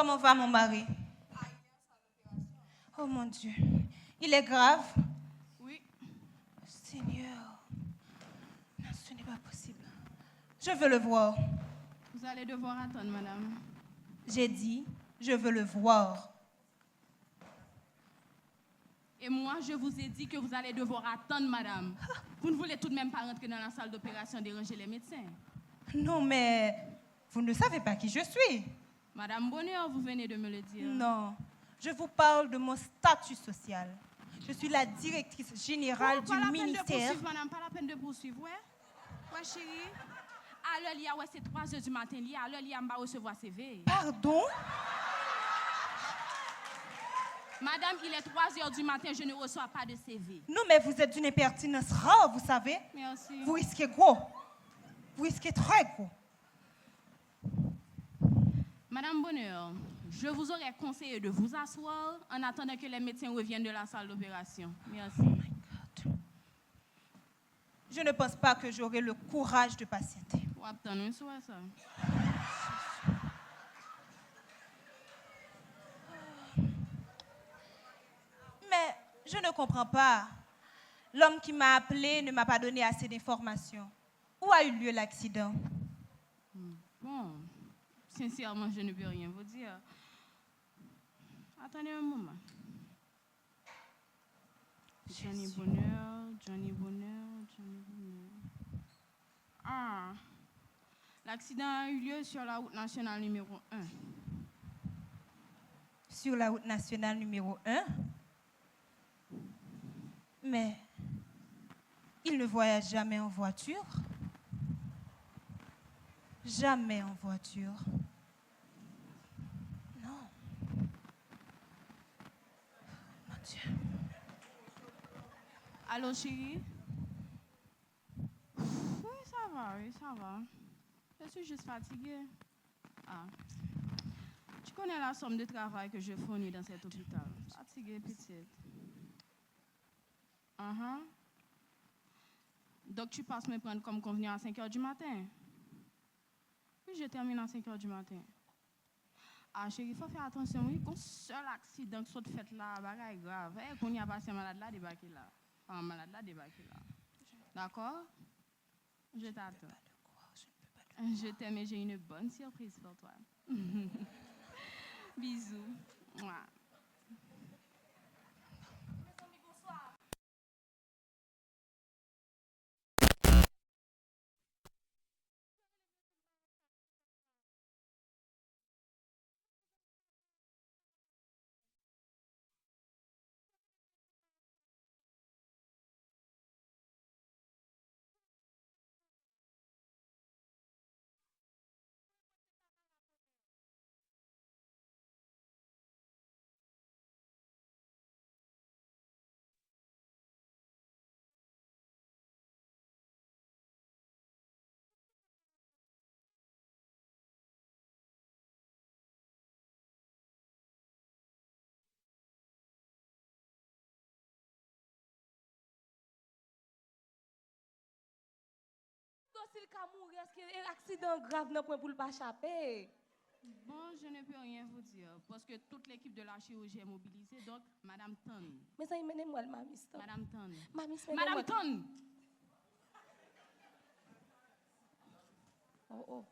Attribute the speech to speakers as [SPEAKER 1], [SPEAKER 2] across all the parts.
[SPEAKER 1] Comment va mon mari? Oh mon Dieu. Il est grave?
[SPEAKER 2] Oui.
[SPEAKER 1] Seigneur. Non, ce n'est pas possible. Je veux le voir.
[SPEAKER 2] Vous allez devoir attendre, madame.
[SPEAKER 1] J'ai dit, je veux le voir.
[SPEAKER 2] Et moi, je vous ai dit que vous allez devoir attendre, madame. Vous ne voulez tout de même pas rentrer dans la salle d'opération et déranger les médecins.
[SPEAKER 1] Non, mais vous ne savez pas qui je suis.
[SPEAKER 2] Madame Bonheur, vous venez de me le dire.
[SPEAKER 1] Non, je vous parle de mon statut social. Je suis la directrice générale du ministère.
[SPEAKER 2] Pas la peine de poursuivre, madame, pas la peine de poursuivre, ouais? Ouais, chérie. À l'heure, il y a, ouais, c'est 3 heures du matin, à l'heure, il y a, m'a recevoir CV.
[SPEAKER 1] Pardon?
[SPEAKER 2] Madame, il est 3 heures du matin, je ne reçois pas de CV.
[SPEAKER 1] Non, mais vous êtes d'une impertinence rare, vous savez.
[SPEAKER 2] Merci.
[SPEAKER 1] Vous risquez gros. Vous risquez très gros.
[SPEAKER 2] Madame Bonheur, je vous aurais conseillé de vous asseoir en attendant que les médecins reviennent de la salle d'opération. Merci.
[SPEAKER 1] Oh my God. Je ne pense pas que j'aurai le courage de patienter.
[SPEAKER 2] Ou attendre un soir, ça.
[SPEAKER 1] Mais je ne comprends pas. L'homme qui m'a appelé ne m'a pas donné assez d'informations. Où a eu lieu l'accident?
[SPEAKER 2] Bon, sincèrement, je ne peux rien vous dire. Attendez un moment. Johnny Bonheur, Johnny Bonheur, Johnny Bonheur. Ah, l'accident a eu lieu sur la route nationale numéro 1.
[SPEAKER 1] Sur la route nationale numéro 1? Mais il ne voyage jamais en voiture. Jamais en voiture. Non. Mon Dieu.
[SPEAKER 2] Allô, chérie? Oui, ça va, oui, ça va. Je suis juste fatiguée. Ah. Tu connais la somme de travail que je fournis dans cet hôpital. Fatiguée, petite. Donc, tu passes me prendre comme convenu à 5 h du matin? Oui, je termine à 5 h du matin. Ah, chérie, il faut faire attention. Oui, qu'un seul accident qui soit fait là, c'est grave. Qu'on y a passé malade là, débarqué là. Enfin, malade là, débarqué là. D'accord? Je t'attends. Je t'aime et j'ai une bonne surprise pour toi. Bisous. Mouah.
[SPEAKER 3] S'il ka mourir, est-ce que l'accident grave n'a point pour le pas échapper?
[SPEAKER 2] Bon, je ne peux rien vous dire parce que toute l'équipe de la chirurgie est mobilisée. Donc, Madame Tan.
[SPEAKER 3] Mais ça y mène moi le mamie.
[SPEAKER 2] Madame Tan.
[SPEAKER 3] Mamie,
[SPEAKER 2] Madame Tan.
[SPEAKER 3] Oh oh.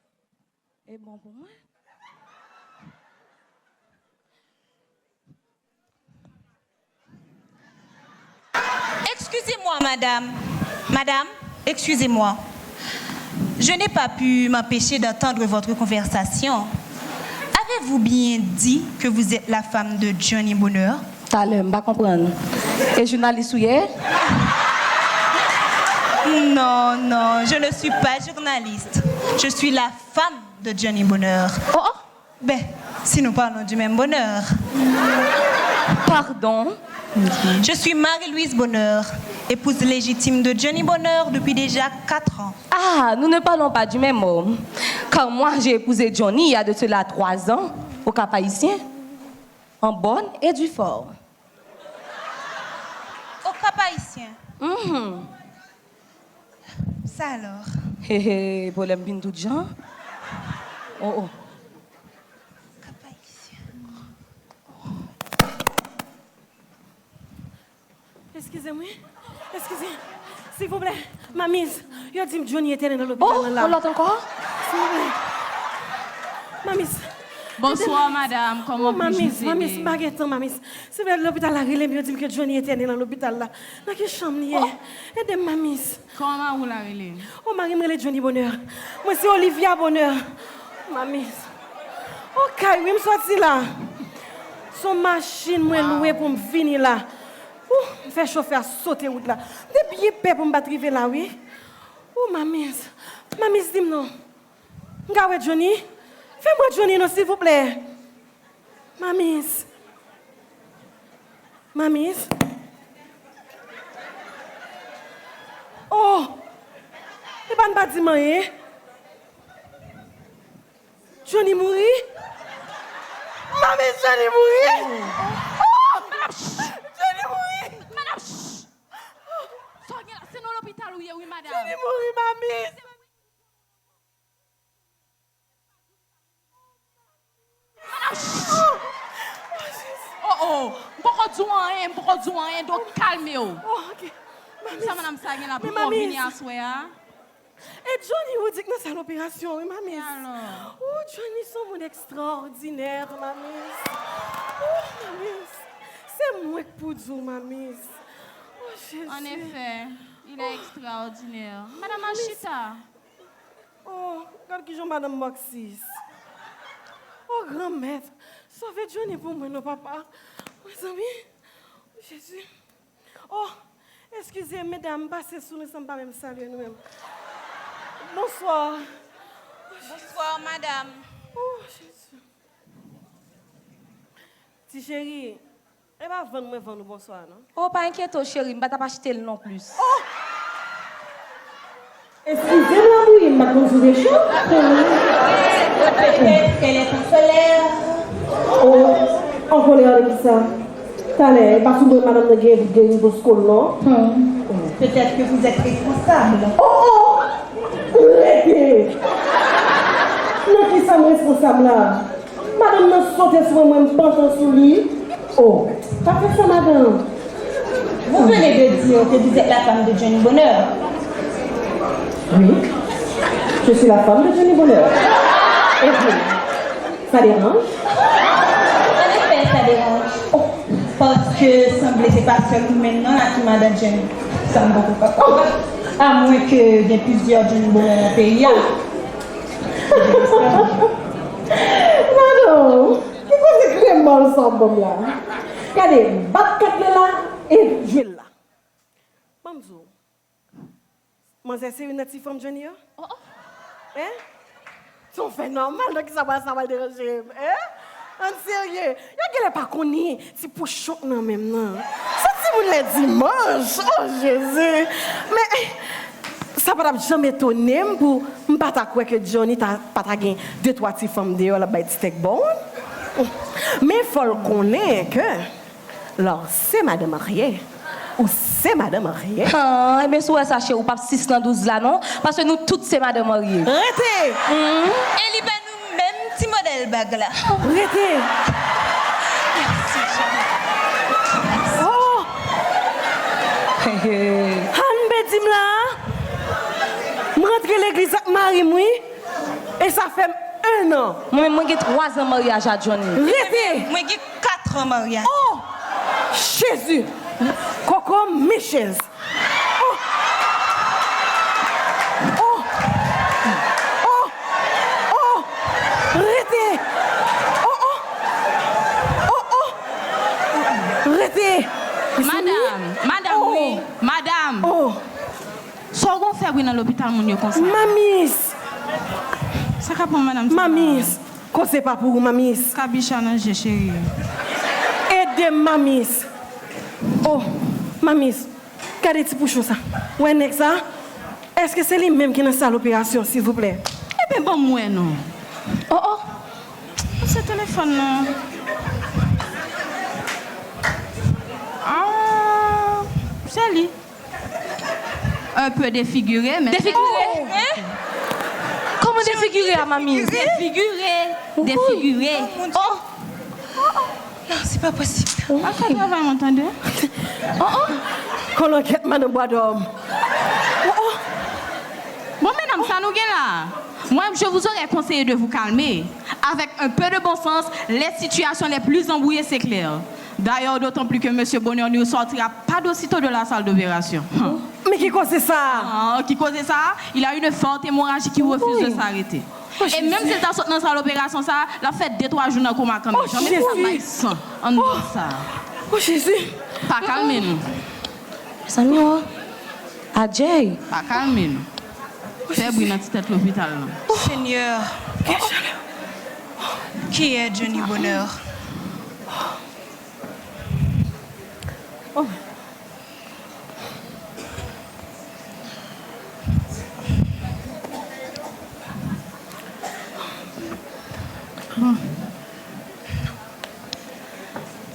[SPEAKER 3] Et bon pour moi.
[SPEAKER 1] Excusez-moi, madame. Madame, excusez-moi. Je n'ai pas pu m'empêcher d'entendre votre conversation. Avez-vous bien dit que vous êtes la femme de Johnny Bonheur?
[SPEAKER 3] T'as l'air, je ne comprends pas. Et journaliste ou hier?
[SPEAKER 1] Non, non, je ne suis pas journaliste. Je suis la femme de Johnny Bonheur.
[SPEAKER 3] Oh, oh.
[SPEAKER 1] Ben, si nous parlons du même bonheur.
[SPEAKER 3] Pardon?
[SPEAKER 1] Je suis Marie-Louise Bonheur, épouse légitime de Johnny Bonheur depuis déjà 4 ans.
[SPEAKER 3] Ah, nous ne parlons pas du même homme. Car moi, j'ai épousé Johnny il y a de cela 3 ans, au Cap Haïtien, en bonne et due forme.
[SPEAKER 1] Au Cap Haïtien? Ça alors?
[SPEAKER 3] Hé hé, problème bin tout genre. Oh oh.
[SPEAKER 1] Cap Haïtien.
[SPEAKER 4] Excusez-moi. Excusez. S'il vous plaît. Mamise, il a dit que Johnny était dans l'hôpital là.
[SPEAKER 3] On l'entend encore?
[SPEAKER 4] S'il vous plaît. Mamise.
[SPEAKER 2] Bonsoir, madame. Comment puis-je vous aider?
[SPEAKER 4] Mamise, baguette, mamise. C'est vers l'hôpital là, il a dit que Johnny était dans l'hôpital là. Dans quelle chambre il est? Aidez mamise.
[SPEAKER 2] Comment vous la relez?
[SPEAKER 4] Oh, Marie, me Johnny Bonheur. Moi, c'est Olivia Bonheur. Mamise. Ok, oui, je sorti là. Son machine, moi, loué pour me venir là. Ouh, me faire chauffeur sauter route là. Des billets paix pour me battre là, oui. Oh, mamise. Mamise, dis-moi non. Regarde, Johnny. Fais-moi Johnny, non, s'il vous plaît. Mamise. Mamise. Oh! Et pas de bâtiment, hein? Johnny mourit? Mamise, Johnny mourit? Oh! Johnny mourit?
[SPEAKER 2] Madame, chut! C'est dans l'hôpital, oui, madame.
[SPEAKER 4] Johnny mourit, mamise.
[SPEAKER 2] Pourquoi tu as donc calmez-vous.
[SPEAKER 4] Oh, ok.
[SPEAKER 2] Ça, madame, ça, il y a la
[SPEAKER 4] Mais
[SPEAKER 2] pour
[SPEAKER 4] mamise.
[SPEAKER 2] venir à soir.
[SPEAKER 4] Et Johnny, vous dites que c'est l'opération, oui, mamise.
[SPEAKER 2] Alors?
[SPEAKER 4] Oh, Johnny, c'est mon extraordinaire, mamise. Oh, mamise. C'est moi qui pour dire, mamise. Oh, Jésus.
[SPEAKER 2] En effet, il est extraordinaire. Madame Achita.
[SPEAKER 4] Oh, regarde qui j'en madame Moxis. Oh, grand-mère, sauvez Johnny pour moi, non, papa. Mes amis, oh, Jésus. Oh, excusez, mesdames, passez sous nous, ne sommes pas même saluer nous-mêmes. Bonsoir.
[SPEAKER 1] Bonsoir, madame.
[SPEAKER 4] Oh, Jésus. Petit chéri, elle va vendre bonsoir, non?
[SPEAKER 3] Oh, pas inquiète, chérie, je ne vais pas acheter le non plus.
[SPEAKER 4] Excusez-moi, oui, ma consommation.
[SPEAKER 1] Peut-être qu'elle est en colère.
[SPEAKER 4] Oh, en colère avec ça. T'allais, parce que madame ne gagne pas de school, non?
[SPEAKER 1] Peut-être que vous êtes responsable.
[SPEAKER 4] Oh! Arrêtez! Non, qui sont responsables là? Madame n'a sauté sur moi, me penchant sur lui. Oh, ça fait ça, madame.
[SPEAKER 1] Vous venez de dire que vous êtes la femme de Johnny Bonheur.
[SPEAKER 4] Oui, je suis la femme de Johnny Bonheur. Et vous, ça dérange?
[SPEAKER 1] En effet, ça dérange. Oh, parce que semblait c'est pas seulement maintenant la qui m'a donné Johnny. Ça me beaucoup pas. À moins qu'il y ait plusieurs Johnny Bonheur dans le pays.
[SPEAKER 4] Madame, qu'est-ce que c'est mal ensemble là? Regardez, battre là et jouer là. Mamzou, moi c'est une petite femme Johnny? Hein? C'est un fait normal, donc ça va déranger. Hein? En sérieux, il n'y a pas connu, c'est pour choc non même non. Ça c'est pour le dimanche, oh Jésus. Mais ça ne va jamais étonner pour ne pas croire que Johnny n'a pas gagné 2-3 petites femmes dehors la bête steak bon. Mais il faut le connaître que là, c'est madame mariée. Ou c'est madame mariée.
[SPEAKER 3] Ah, mais si vous sachez, ou pas 612 là, non? Parce que nous toutes, c'est madame mariée.
[SPEAKER 4] Arrêtez!
[SPEAKER 1] Elle y va nous même petit modèle bag là.
[SPEAKER 4] Arrêtez! Oh! Han bedim là! Je rentre à l'église avec Marie, moi, et ça fait 1 an.
[SPEAKER 3] Moi, j'ai 3 ans de mariage à Johnny.
[SPEAKER 4] Arrêtez!
[SPEAKER 1] Moi j'ai 4 ans mariage.
[SPEAKER 4] Oh! Jésus! Coco Michels! Oh! Oh! Oh! Oh! Arrêtez! Oh! Oh! Oh! Oh! Arrêtez!
[SPEAKER 2] Madame,
[SPEAKER 4] Oh.
[SPEAKER 2] oui, madame.
[SPEAKER 4] Oh!
[SPEAKER 2] So qu'on fait oui dans l'hôpital mon yo comme ça.
[SPEAKER 4] Mamis!
[SPEAKER 2] Ça ka pour madame.
[SPEAKER 4] Mamis! Qu'on c'est pas pour vous, mamis?
[SPEAKER 2] Kabicha nan je chérie.
[SPEAKER 4] Aidez mamis! Oh! Mamis! Regardez petit pouchon ça. Ouais, next ça? Est-ce que c'est lui-même qui est dans sa l'opération, s'il vous plaît?
[SPEAKER 2] Eh bien, bon, moi, non.
[SPEAKER 3] Oh.
[SPEAKER 2] Ce téléphone, là. Ah, c'est lui. Un peu défiguré, mais...
[SPEAKER 3] Défiguré?
[SPEAKER 1] Hein?
[SPEAKER 3] Comment défiguré à mamie?
[SPEAKER 2] Défiguré. Défiguré.
[SPEAKER 1] Oh mon Dieu. Non, c'est pas possible.
[SPEAKER 2] À quoi travail, m'entendez?
[SPEAKER 4] Qu'on l'enquête, madame Bois d'Homme.
[SPEAKER 2] Bon, mesdames, ça nous gagne là. Moi, je vous aurais conseillé de vous calmer. Avec un peu de bon sens, les situations les plus embrouillées, c'est clair. D'ailleurs, d'autant plus que M. Bonheur ne sortira pas d'aussitôt de la salle d'opération.
[SPEAKER 4] Mais qui cause ça?
[SPEAKER 2] Qui cause ça? Il a une forte hémorragie qui refuse de s'arrêter. Et même si dans la salle d'opération, ça, la fait 2-3 jours dans le coma quand même.
[SPEAKER 4] Jésus!
[SPEAKER 2] On dit ça.
[SPEAKER 4] Oh, Jésus!
[SPEAKER 2] Pas calmer-nous.
[SPEAKER 3] Samuel, Adjay.
[SPEAKER 2] Pas calmer-nous. Fais bruit dans la tête de l'hôpital.
[SPEAKER 1] Seigneur, qui est Johnny Bonheur?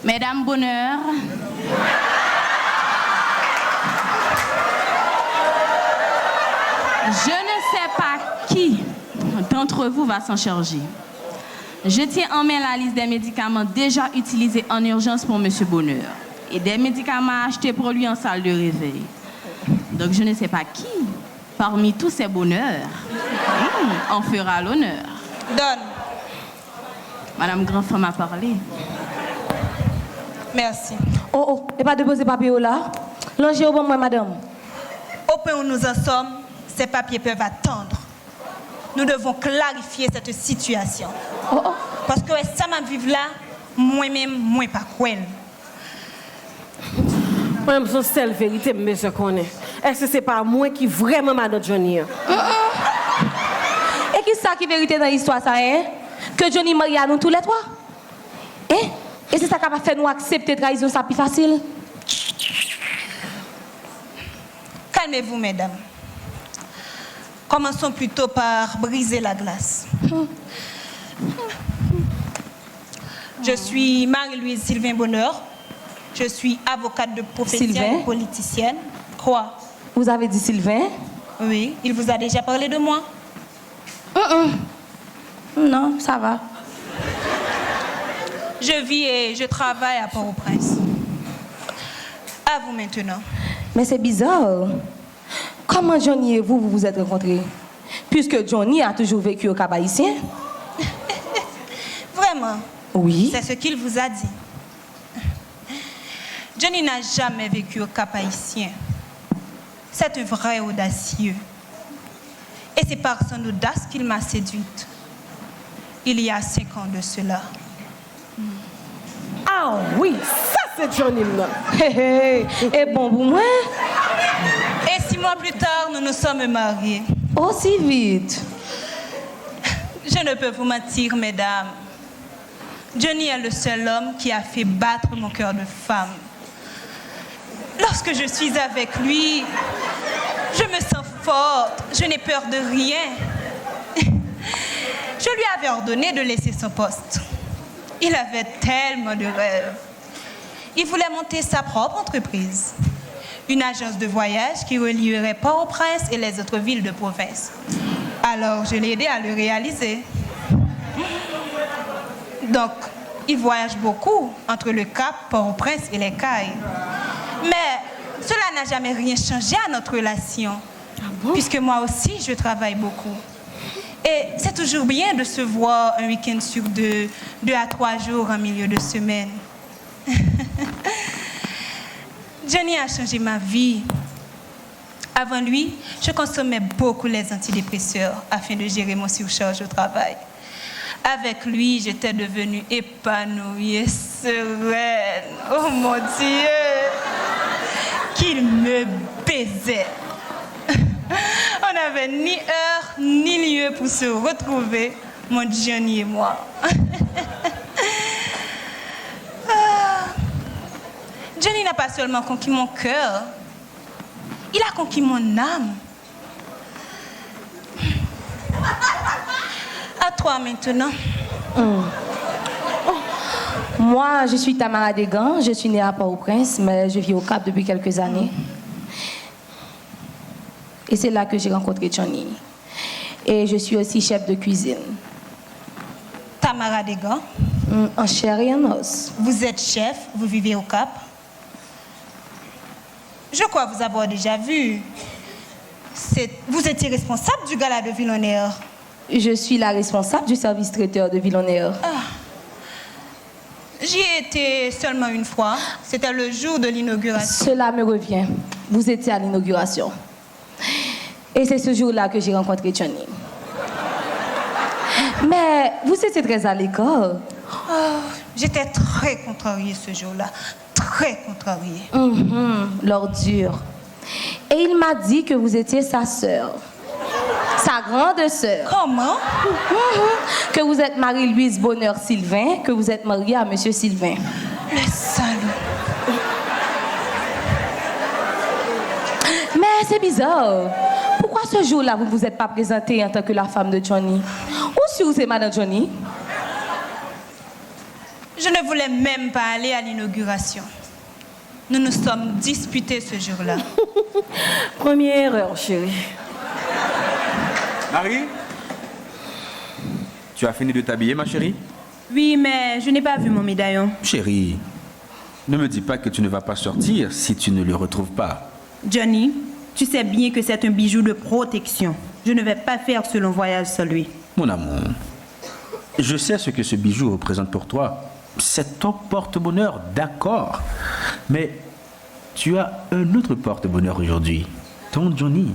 [SPEAKER 2] Mesdames Bonheur, je ne sais pas qui d'entre vous va s'en charger. Je tiens en main la liste des médicaments déjà utilisés en urgence pour M. Bonheur et des médicaments achetés pour lui en salle de réveil. Donc je ne sais pas qui, parmi tous ces bonheurs, en fera l'honneur.
[SPEAKER 1] Donne.
[SPEAKER 2] Madame Grandfemme a parlé.
[SPEAKER 1] Merci.
[SPEAKER 3] Oh, et pas déposer papier là. L'enjeu au bon moi, madame.
[SPEAKER 1] Au point où nous en sommes, ces papiers peuvent attendre. Nous devons clarifier cette situation. Parce que ça m'a vécu là, moi-même, moi pas cruel.
[SPEAKER 4] Moi, je seule vérité, mais je connais. Est-ce que c'est pas moi qui vraiment m'a donné Johnny?
[SPEAKER 3] Et qui ça qui vérité dans l'histoire ça, hein? Que Johnny marie à nous tous les trois? Hein? Et c'est ça qui va faire nous accepter trahison ça plus facile?
[SPEAKER 1] Calmez-vous, mesdames. Commençons plutôt par briser la glace. Je suis Marie-Louise Sylvain Bonheur. Je suis avocate de profession
[SPEAKER 3] Sylvain?
[SPEAKER 1] et politicienne. Quoi?
[SPEAKER 3] Vous avez dit Sylvain?
[SPEAKER 1] Oui, il vous a déjà parlé de moi?
[SPEAKER 3] Non, ça va.
[SPEAKER 1] Je vis et je travaille à Port-au-Prince. À vous maintenant.
[SPEAKER 3] Mais c'est bizarre. Comment Johnny et vous vous êtes rencontrés? Puisque Johnny a toujours vécu au Cap Haïtien.
[SPEAKER 1] Vraiment?
[SPEAKER 3] Oui.
[SPEAKER 1] C'est ce qu'il vous a dit. Johnny n'a jamais vécu au Cap Haïtien. C'est un vrai audacieux. Et c'est par son audace qu'il m'a séduite. Il y a 5 ans de cela.
[SPEAKER 4] Ah oui, ça c'est Johnny là.
[SPEAKER 3] Et bon pour moi?
[SPEAKER 1] Et 6 mois plus tard, nous nous sommes mariés.
[SPEAKER 3] Aussi vite.
[SPEAKER 1] Je ne peux vous mentir, mesdames. Johnny est le seul homme qui a fait battre mon cœur de femme. Lorsque je suis avec lui, je me sens forte, je n'ai peur de rien. Je lui avais ordonné de laisser son poste. Il avait tellement de rêves. Il voulait monter sa propre entreprise. Une agence de voyage qui relierait Port-au-Prince et les autres villes de province. Alors, je l'ai aidé à le réaliser. Donc, il voyage beaucoup entre le Cap, Port-au-Prince et les Cayes. Mais cela n'a jamais rien changé à notre relation. Puisque moi aussi, je travaille beaucoup. Et c'est toujours bien de se voir un week-end sur 2 à 3 jours en milieu de semaine. Johnny a changé ma vie. Avant lui, je consommais beaucoup les antidépresseurs afin de gérer mon surcharge au travail. Avec lui, j'étais devenue épanouie et sereine. Oh mon Dieu! Qu'il me baisait. On n'avait ni heure ni lieu pour se retrouver, mon Johnny et moi. Johnny n'a pas seulement conquis mon cœur, il a conquis mon âme. À toi maintenant.
[SPEAKER 3] Moi, je suis Tamara Desgans, je suis née à Port-au-Prince, mais je vis au Cap depuis quelques années. Et c'est là que j'ai rencontré Johnny. Et je suis aussi chef de cuisine.
[SPEAKER 1] Tamara Desgans.
[SPEAKER 3] En chair et en os.
[SPEAKER 1] Vous êtes chef, vous vivez au Cap. Je crois vous avoir déjà vu. Vous étiez responsable du gala de Villonaire.
[SPEAKER 3] Je suis la responsable du service traiteur de Villonaire.
[SPEAKER 1] J'y ai été seulement une fois. C'était le jour de l'inauguration.
[SPEAKER 3] Cela me revient. Vous étiez à l'inauguration. Et c'est ce jour-là que j'ai rencontré Johnny. Mais vous étiez très à l'écart.
[SPEAKER 1] J'étais très contrariée ce jour-là. Très contrariée.
[SPEAKER 3] L'ordure. Et il m'a dit que vous étiez sa sœur. Sa grande sœur.
[SPEAKER 1] Comment?
[SPEAKER 3] Que vous êtes Marie-Louise Bonheur-Sylvain, que vous êtes mariée à Monsieur Sylvain.
[SPEAKER 1] Le salaud.
[SPEAKER 3] Mais c'est bizarre. Pourquoi ce jour-là, vous ne vous êtes pas présentée en tant que la femme de Johnny? Ou si vous êtes Madame Johnny?
[SPEAKER 1] Je ne voulais même pas aller à l'inauguration. Nous nous sommes disputés ce jour-là.
[SPEAKER 4] Première erreur, chérie.
[SPEAKER 5] Marie? Tu as fini de t'habiller, ma chérie?
[SPEAKER 6] Oui, mais je n'ai pas vu mon médaillon.
[SPEAKER 5] Chérie, ne me dis pas que tu ne vas pas sortir si tu ne le retrouves pas.
[SPEAKER 6] Johnny, tu sais bien que c'est un bijou de protection. Je ne vais pas faire ce long voyage sans lui.
[SPEAKER 5] Mon amour, je sais ce que ce bijou représente pour toi. C'est ton porte-bonheur, d'accord. Mais tu as un autre porte-bonheur aujourd'hui, ton Johnny.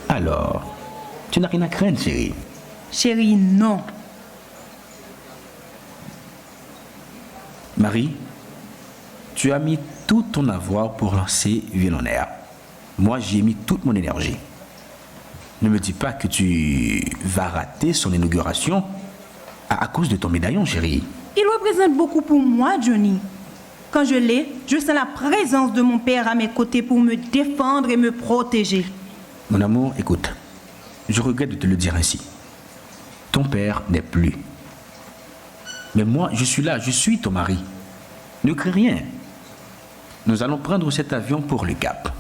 [SPEAKER 5] Alors, tu n'as rien à craindre, chérie.
[SPEAKER 6] Chérie, non.
[SPEAKER 5] Marie, tu as mis tout ton avoir pour lancer Villonaire. Moi, j'y ai mis toute mon énergie. Ne me dis pas que tu vas rater son inauguration à cause de ton médaillon, chérie.
[SPEAKER 6] Il représente beaucoup pour moi, Johnny. Quand je l'ai, je sens la présence de mon père à mes côtés pour me défendre et me protéger.
[SPEAKER 5] Mon amour, écoute, je regrette de te le dire ainsi. Ton père n'est plus. Mais moi, je suis là, je suis ton mari. Ne crains rien. Nous allons prendre cet avion pour le Cap.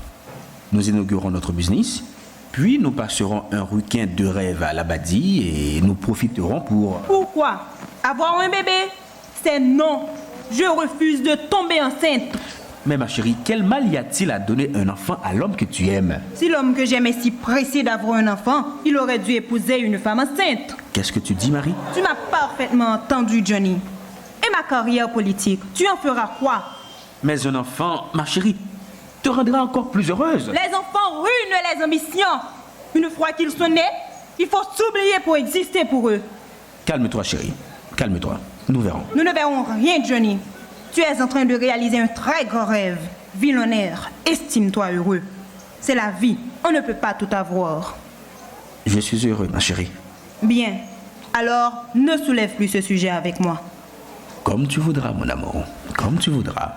[SPEAKER 5] Nous inaugurons notre business, puis nous passerons un week-end de rêve à l'Abadie et nous profiterons pour...
[SPEAKER 6] Pourquoi? Avoir un bébé? C'est non. Je refuse de tomber enceinte.
[SPEAKER 5] Mais ma chérie, quel mal y a-t-il à donner un enfant à l'homme que tu aimes?
[SPEAKER 6] Si l'homme que j'aime est si pressé d'avoir un enfant, il aurait dû épouser une femme enceinte.
[SPEAKER 5] Qu'est-ce que tu dis, Marie?
[SPEAKER 6] Tu m'as parfaitement entendu, Johnny. Et ma carrière politique, tu en feras quoi?
[SPEAKER 5] Mais un enfant, ma chérie, te rendra encore plus heureuse.
[SPEAKER 6] Les enfants ruinent les ambitions. Une fois qu'ils sont nés, il faut s'oublier pour exister pour eux.
[SPEAKER 5] Calme-toi, chérie. Calme-toi. Nous verrons.
[SPEAKER 6] Nous ne verrons rien, Johnny. Tu es en train de réaliser un très grand rêve. Villonaire, estime-toi heureux. C'est la vie. On ne peut pas tout avoir.
[SPEAKER 5] Je suis heureux, ma chérie.
[SPEAKER 6] Bien. Alors, ne soulève plus ce sujet avec moi.
[SPEAKER 5] Comme tu voudras, mon amour. Comme tu voudras.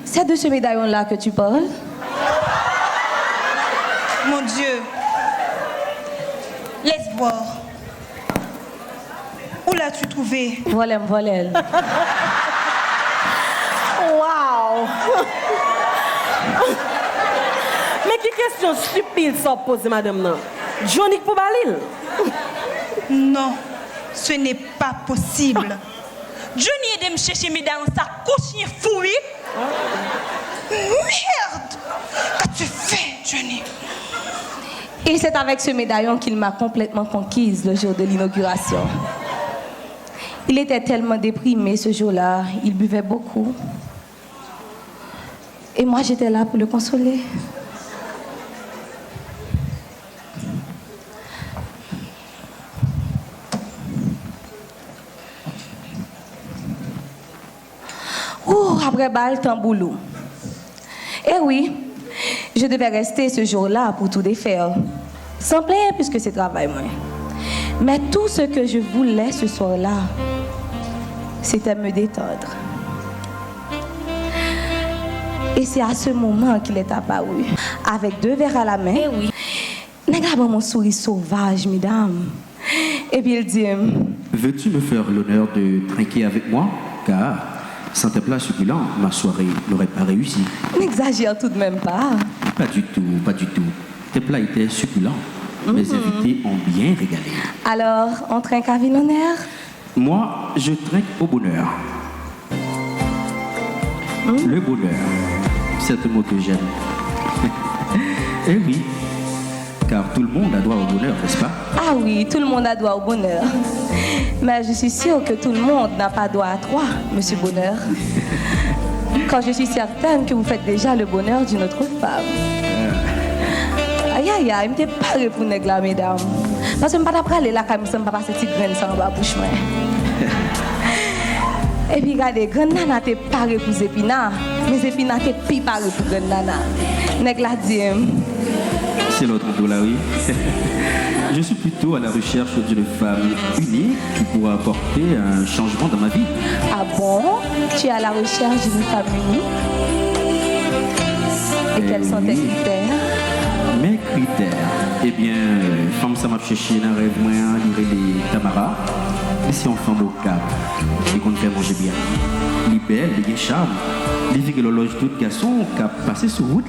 [SPEAKER 3] C'est de ce médaillon-là que tu parles?
[SPEAKER 1] Mon Dieu. Laisse voir. Où l'as-tu trouvé?
[SPEAKER 3] Voilà.
[SPEAKER 4] Wow! Mais quelle question stupide ça pose, madame, non? Johnny pour Balil?
[SPEAKER 1] Non, ce n'est pas possible. Johnny est de me chercher mes dans sa couche fouille. Merde! Qu'as-tu fait, Johnny?
[SPEAKER 3] Et c'est avec ce médaillon qu'il m'a complètement conquise le jour de l'inauguration. Il était tellement déprimé ce jour-là, il buvait beaucoup. Et moi, j'étais là pour le consoler. Après balle, tamboulou. Eh oui, je devais rester ce jour-là pour tout défaire. Sans plaindre puisque c'est travail, moi. Mais tout ce que je voulais ce soir-là, c'était me détendre. Et c'est à ce moment qu'il est apparu, avec 2 verres à la main. Eh oui. Nègre mon sourire sauvage, mesdames. Et puis il dit...
[SPEAKER 7] Veux-tu me faire l'honneur de trinquer avec moi? Car sans tes plats succulents, ma soirée n'aurait pas réussi.
[SPEAKER 3] N'exagère tout de même pas.
[SPEAKER 7] Pas du tout, pas du tout. Tes plats étaient succulents. Mes invités ont bien régalé.
[SPEAKER 3] Alors, on trinque à Villonaire?
[SPEAKER 7] Moi, je trinque au bonheur. Le bonheur, c'est un mot que j'aime. Eh oui, car tout le monde a droit au bonheur, n'est-ce pas?
[SPEAKER 3] Ah oui, tout le monde a droit au bonheur. Mais je suis sûre que tout le monde n'a pas droit à toi, Monsieur Bonheur. Quand je suis certaine que vous faites déjà le bonheur d'une autre femme. Aïe, aïe, aïe, je ne t'ai pas répondu là, mesdames. Parce que je ne peux pas aller là, comme ça, je ne peux pas passer cette graine sans ma bouche. Et puis, regardez, grande nana, tu n'es pas pour Zépina. Mais Zépina, tu n'es pas pour grande nana. Nèg la dit.
[SPEAKER 7] C'est l'autre bout là, oui. Je suis plutôt à la recherche d'une femme unique qui pourra apporter un changement dans ma vie.
[SPEAKER 3] Ah bon? Tu es à la recherche d'une femme unique? Et quels sont tes critères?
[SPEAKER 7] Mes critères? Eh bien, femme ça m'a cherché dans un rêve moyen, lirer les Tamara. Et si on femme au cap, et qu'on fait manger bien. Les belles, les charmes, les filles que l'horloge tout garçon qui a passé sur route.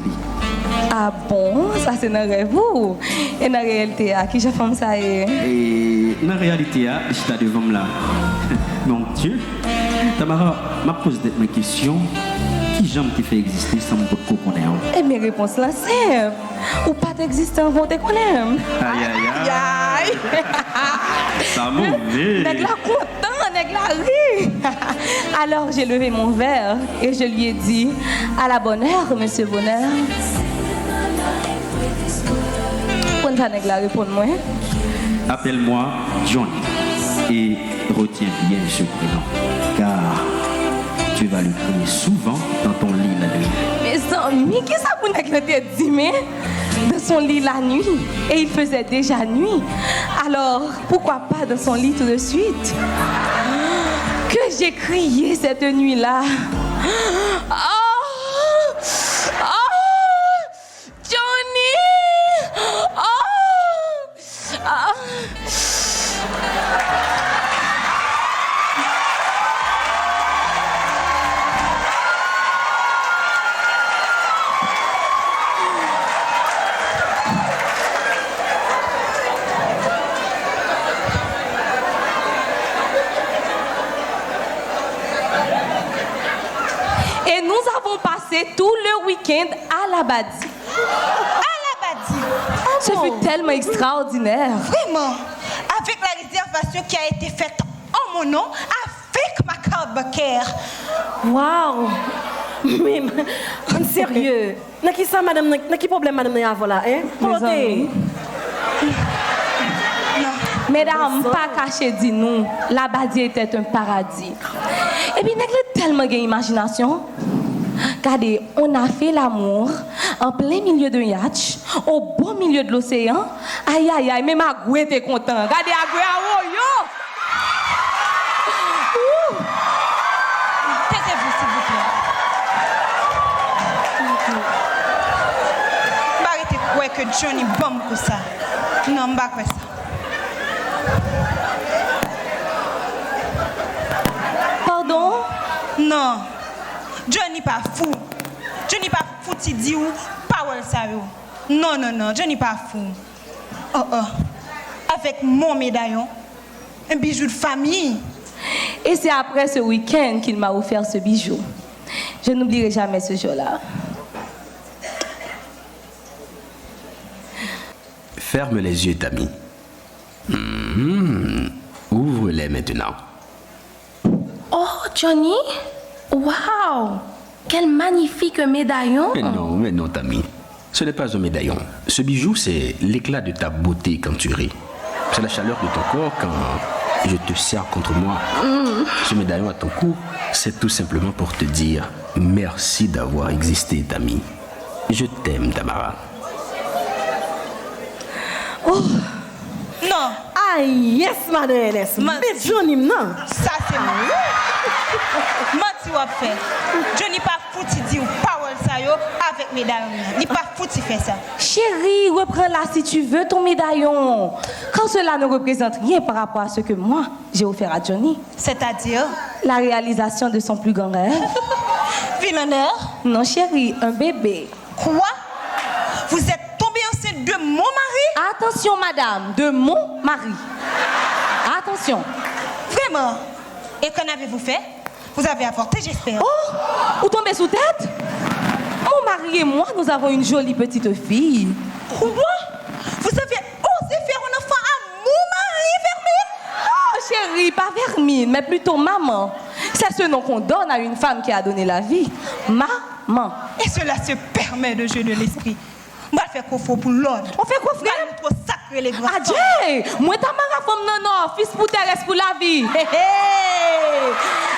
[SPEAKER 3] Ah bon? Ça c'est un rêve ou? Et dans la réalité, à qui je femme ça est?
[SPEAKER 7] Et dans la réalité, je suis devant là. Mon Dieu, Tamara m'a posé mes questions. Qui j'aime qui fait exister sans me connaître?
[SPEAKER 3] Et mes réponses là simple. Ou pas d'existant, vous te connaissez?
[SPEAKER 7] Aïe, aïe, aïe. Ça mauvais.
[SPEAKER 3] Nèg la content, nèg la ri. Alors j'ai levé mon verre et je lui ai dit, à la bonne heure, Monsieur Bonheur. Pourquoi nèg la répondre-moi?
[SPEAKER 7] Appelle-moi Johnny et retiens bien ce prénom, car tu vas le crier souvent dans ton lit la nuit.
[SPEAKER 3] Mes amis, qu'est-ce que ça vous n'a dit, mais dans son lit la nuit, et il faisait déjà nuit. Alors, pourquoi pas dans son lit tout de suite? Que j'ai crié cette nuit-là. Oh! Oh! Johnny! Oh! Ah! Et nous avons passé tout le week-end à l'Abadi.
[SPEAKER 1] À l'Abadi.
[SPEAKER 3] Ce fut tellement extraordinaire.
[SPEAKER 1] Vraiment, avec la réservation qui a été faite en mon nom, avec ma carte bancaire.
[SPEAKER 4] Waouh! Mais, en sérieux, n'a qui ça, madame, n'a qui problème, madame, n'a voilà, hein?
[SPEAKER 3] amis. Mesdames, pas caché dit nous, l'Abadi était un paradis. Et puis, nous tellement d'imagination. Regardez, on a fait l'amour en plein milieu d'un yacht, au beau milieu de l'océan. Aïe, aïe, aïe, même Agoué était content. Regardez, Agoué, oh yo!
[SPEAKER 1] Taisez-vous, s'il vous plaît. Arrêtez de croire que Johnny bombe pour ça. Non, je ne pas ça.
[SPEAKER 3] Pardon?
[SPEAKER 1] Non. Johnny pas fou. Johnny pas fou, tu dis ou parole ça yo. Non, non, non, Johnny pas fou. Oh, oh. Avec mon médaillon, un bijou de famille.
[SPEAKER 3] Et c'est après ce week-end qu'il m'a offert ce bijou. Je n'oublierai jamais ce jour-là.
[SPEAKER 5] Ferme les yeux, Tammy. Ouvre-les maintenant.
[SPEAKER 3] Oh, Johnny! Waouh! Quel magnifique médaillon!
[SPEAKER 5] Mais non, Tammy. Ce n'est pas un médaillon. Ce bijou, c'est l'éclat de ta beauté quand tu ris. C'est la chaleur de ton corps quand je te serre contre moi. Ce médaillon à ton cou, c'est tout simplement pour te dire merci d'avoir existé, Tammy. Je t'aime, Tamara.
[SPEAKER 1] Oh! Non!
[SPEAKER 4] Ah, yes, madame, yes. Mais Johnny, non.
[SPEAKER 1] Ça, c'est moi. Menti ou fait. Johnny pas foutu dit ou parole ça yo avec médaillon. Il pas foutu fait ça.
[SPEAKER 3] Chérie, reprends-la si tu veux ton médaillon. Quand cela ne représente rien par rapport à ce que moi, j'ai offert à Johnny.
[SPEAKER 1] C'est-à-dire?
[SPEAKER 3] La réalisation de son plus grand rêve.
[SPEAKER 1] Villaineur?
[SPEAKER 3] Non, chérie, un bébé.
[SPEAKER 1] Quoi? Vous êtes tombée enceinte de mon mari?
[SPEAKER 3] Attention, madame, de mon mari. Attention.
[SPEAKER 1] Vraiment? Et qu'en avez-vous fait? Vous avez avorté, j'espère.
[SPEAKER 3] Oh, vous tombez sous tête? Mon mari et moi, nous avons une jolie petite fille.
[SPEAKER 1] Quoi? Vous avez osé faire un enfant à mon mari, Vermine?
[SPEAKER 3] Oh, chérie, pas Vermine, mais plutôt maman. C'est ce nom qu'on donne à une femme qui a donné la vie. Maman.
[SPEAKER 1] Et cela se permet de jeu de l'esprit. On va faire quoi pour l'ordre.
[SPEAKER 3] On fait quoi, frère?
[SPEAKER 1] On va trop sacré les grands.
[SPEAKER 3] Adjé, moi ta mara femme non, fils pour terrestre pour la vie. Hé, hé.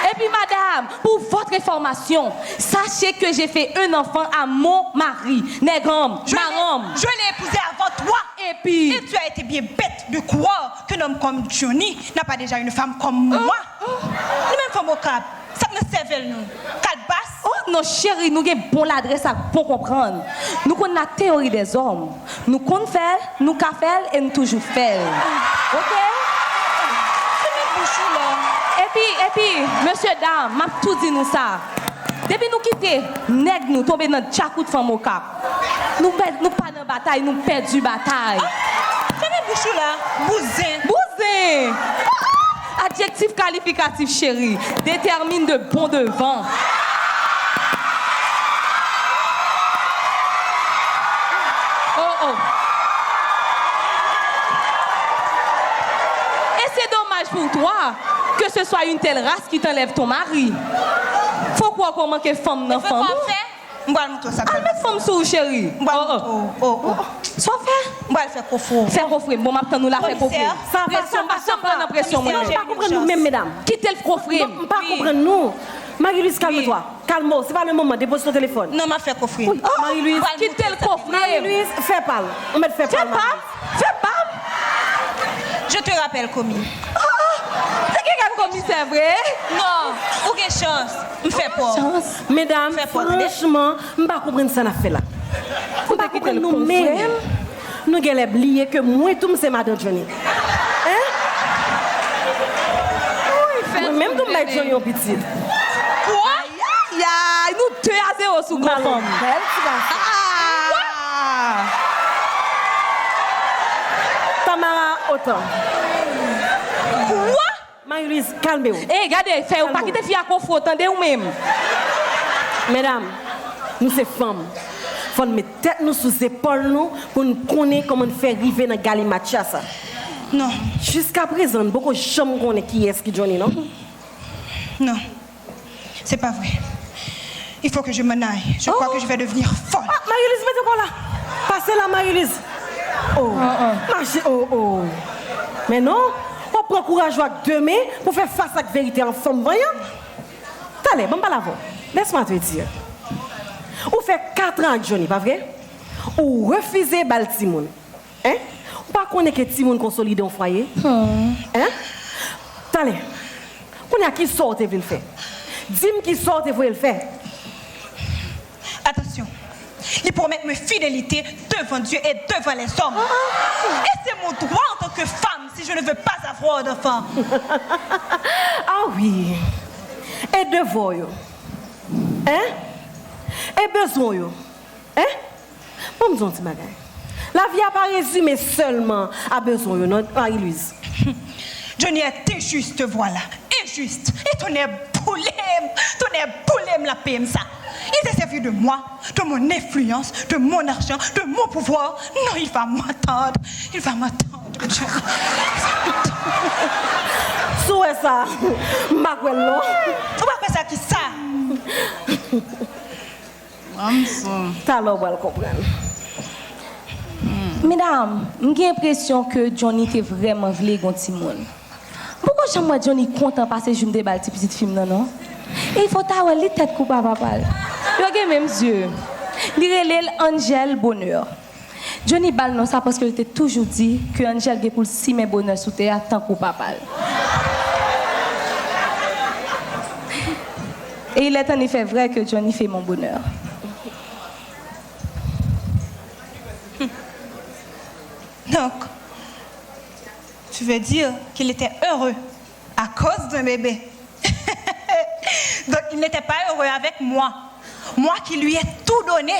[SPEAKER 3] Et puis madame, pour votre information, sachez que j'ai fait un enfant à mon mari, négrom, marom.
[SPEAKER 1] Je l'ai épousé avant toi.
[SPEAKER 3] Et puis...
[SPEAKER 1] Et tu as été bien bête de croire qu'un homme comme Johnny n'a pas déjà une femme comme moi. Nous-mêmes femmes au cap, ça ne servait nous. Calbas.
[SPEAKER 3] Oh non chérie, nous avons bon l'adresse pour comprendre. Nous connaissons la théorie des hommes. Nous connaissons faire, nous qu'à faire et nous toujours faire. Ok? Et puis, monsieur, dame, m'a tout dit nous ça. Depuis nous quitter, nèg nous tomber dans tchakou de femme au cap. Nous pas dans bataille, nous perdu bataille.
[SPEAKER 1] Fais-moi bouchou là, bousin.
[SPEAKER 3] Bousin. Adjectif qualificatif, chérie. Détermine de bon devant. Oh. Et c'est dommage pour toi que ce soit une telle race qui t'enlève ton mari. Faut quoi qu'on manque femme dans femme?
[SPEAKER 1] On va le faire.
[SPEAKER 3] Ah, mais femme sous chérie. Soit fait.
[SPEAKER 1] On va le faire coffre.
[SPEAKER 3] Faire coffre. Bon, maintenant nous la fait coffre.
[SPEAKER 4] Ça va,
[SPEAKER 3] Pression, prendre pression.
[SPEAKER 4] Non, pas comprendre nous, même mesdames.
[SPEAKER 3] Quittez le coffre.
[SPEAKER 4] Non, pas comprendre nous. Marie-Louise, calme-toi. Calme-toi, c'est pas le moment. Dépose ton téléphone.
[SPEAKER 1] Non, m'a fait coffre.
[SPEAKER 4] Marie-Louise,
[SPEAKER 3] quittez le coffre.
[SPEAKER 4] Marie-Louise, fais pas. On met fait pas.
[SPEAKER 3] Fais pas.
[SPEAKER 1] Je te rappelle, commis.
[SPEAKER 3] C'est quelqu'un commis, c'est vrai?
[SPEAKER 1] Non, aucune chance. Me fait pas.
[SPEAKER 4] Mesdames, franchement, je ne comprends pas ça n'a fait là. Vous ne comprenez nous-mêmes. Nous avons oublié que moi, tout c'est Madame Johnny. Hein? Oui, même tout le Johnny est petit.
[SPEAKER 3] Quoi? Aïe, nous 2-0 sous grand femme.
[SPEAKER 4] Tamara, autant.
[SPEAKER 3] Quoi?
[SPEAKER 4] Marie-Louise, calmez-vous.
[SPEAKER 3] Eh, regardez, faites pas quitter fille à confort, attendez vous-même.
[SPEAKER 4] Mesdames, nous sommes femmes. Il faut mettre tête nous sous les épaules nous pour nous connaître comment nous faire arriver dans Galimatia ça.
[SPEAKER 1] Non.
[SPEAKER 4] Jusqu'à présent, beaucoup de gens connaissent qui est qui Johnny, non?
[SPEAKER 1] Non. C'est pas vrai. Il faut que je m'en aille. Je crois que je vais devenir folle.
[SPEAKER 4] Ah, Marie-Lise, mettez quoi là? Passez là, Marie-Lise. Oh. Marchez. Oh. Mais non, on prend courage avec deux mains pour faire face à la vérité en forme, voyons. Allez, bon, pas la voix. Laisse-moi te dire. Ou fait 4 ans, Johnny, pas vrai? Ou refusez bal Timoun. Hein? Ou pas connaître que Timoun consolide un foyer? Hein? Allez. On a qui sort et veut le faire. Dis-moi qui sort et veut le faire.
[SPEAKER 1] Attention. Il promet me fidélité devant Dieu et devant les hommes. Et c'est mon droit en tant que femme si je ne veux pas avoir d'enfant.
[SPEAKER 4] Ah oui. Et devant yo. Hein? Et besoin yo. Hein? Bon, me dis un la vie n'a pas résumé seulement à besoin yo, non, Marie-Louise.
[SPEAKER 1] Johnny est injuste, voilà. Injuste. Et ton est boulème la PM ça. Il s'est servi de moi, de mon influence, de mon argent, de mon pouvoir. Non, il va m'attendre. Il va m'attendre.
[SPEAKER 4] Souhait ça. Maguel non.
[SPEAKER 1] On va faire ça qui ça.
[SPEAKER 4] T'as l'air de comprendre.
[SPEAKER 3] Mesdames, j'ai l'impression que Johnny était vraiment voulu avec Timon. Pourquoi j'aime Johnny content parce que je me déballe cette petite fille non? Et il faut avoir les têtes coupables papa. Il a même yeux. Il relève Angèle Bonheur. Johnny bal non ça parce qu'il était toujours dit que Angèle est pour si mes bonheur sous terre tant que papa. Et il est en effet vrai que Johnny fait mon bonheur.
[SPEAKER 1] Donc, tu veux dire qu'il était heureux à cause d'un bébé. Donc, il n'était pas heureux avec moi. Moi qui lui ai tout donné.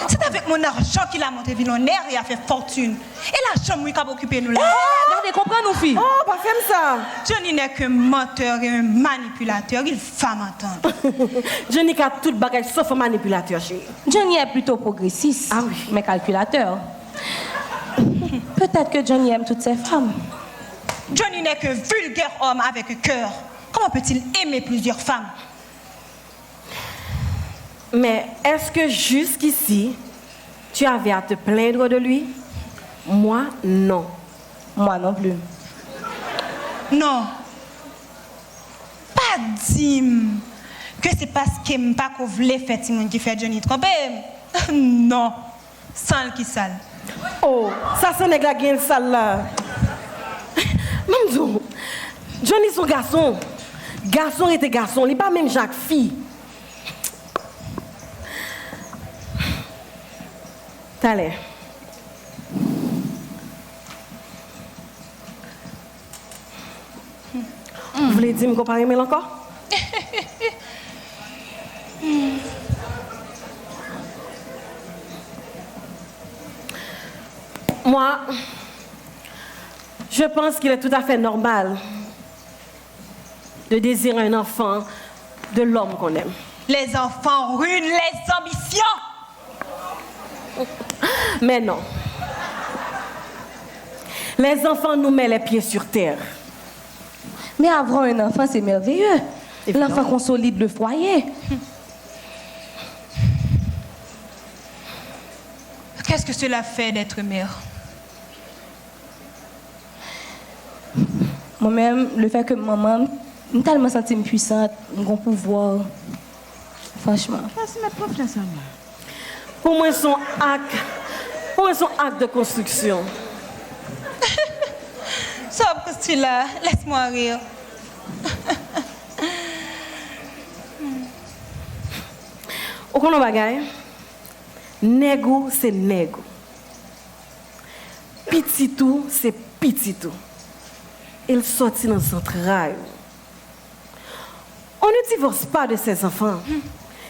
[SPEAKER 1] C'est avec mon argent qu'il a monté Villonaire et a fait fortune. Et l'argent, oui, qu'a occupé nous là.
[SPEAKER 3] Regardez, comprenez-nous, filles.
[SPEAKER 4] Oh, pas faire ça.
[SPEAKER 1] Johnny n'est qu'un menteur et un manipulateur. Il va m'entendre.
[SPEAKER 4] Johnny a tout bagage sauf un manipulateur, chérie.
[SPEAKER 3] Johnny est plutôt progressiste,
[SPEAKER 4] Ah oui.
[SPEAKER 3] mais calculateur. Peut-être que Johnny aime toutes ses femmes.
[SPEAKER 1] Johnny n'est qu'un vulgaire homme avec un cœur. Comment peut-il aimer plusieurs femmes?
[SPEAKER 4] Mais est-ce que jusqu'ici, tu avais à te plaindre de lui? Moi, non.
[SPEAKER 3] Moi non plus.
[SPEAKER 1] Non. Pas dire que c'est parce que je pas qu'on voulait faire Timon qui fait Johnny tromper. Non. Sale qui sale.
[SPEAKER 4] Oh, ça c'est nèg la gagne sale là. Mamzou, Johnny son garçon. Garçon était garçon, il pas même Jacques fille. T'allez. Vous voulez dire me comparer mais encore? Moi, je pense qu'il est tout à fait normal de désirer un enfant de l'homme qu'on aime.
[SPEAKER 1] Les enfants ruinent les ambitions.
[SPEAKER 4] Mais non. Les enfants nous mettent les pieds sur terre.
[SPEAKER 3] Mais avoir un enfant, c'est merveilleux.
[SPEAKER 4] Évidemment.
[SPEAKER 3] L'enfant consolide le foyer.
[SPEAKER 1] Qu'est-ce que cela fait d'être mère?
[SPEAKER 3] Moi-même, le fait que maman me tellement senti puissante, un grand pouvoir. Franchement.
[SPEAKER 2] Vas-y, mettre confiance en moi.
[SPEAKER 4] Pour moi, son acte de construction.
[SPEAKER 1] Sauf que tu là, laisse-moi rire.
[SPEAKER 4] Au qu'on bagaille, négo c'est négo. Pititou c'est pititou. Il sortit dans son travail. On ne divorce pas de ses enfants.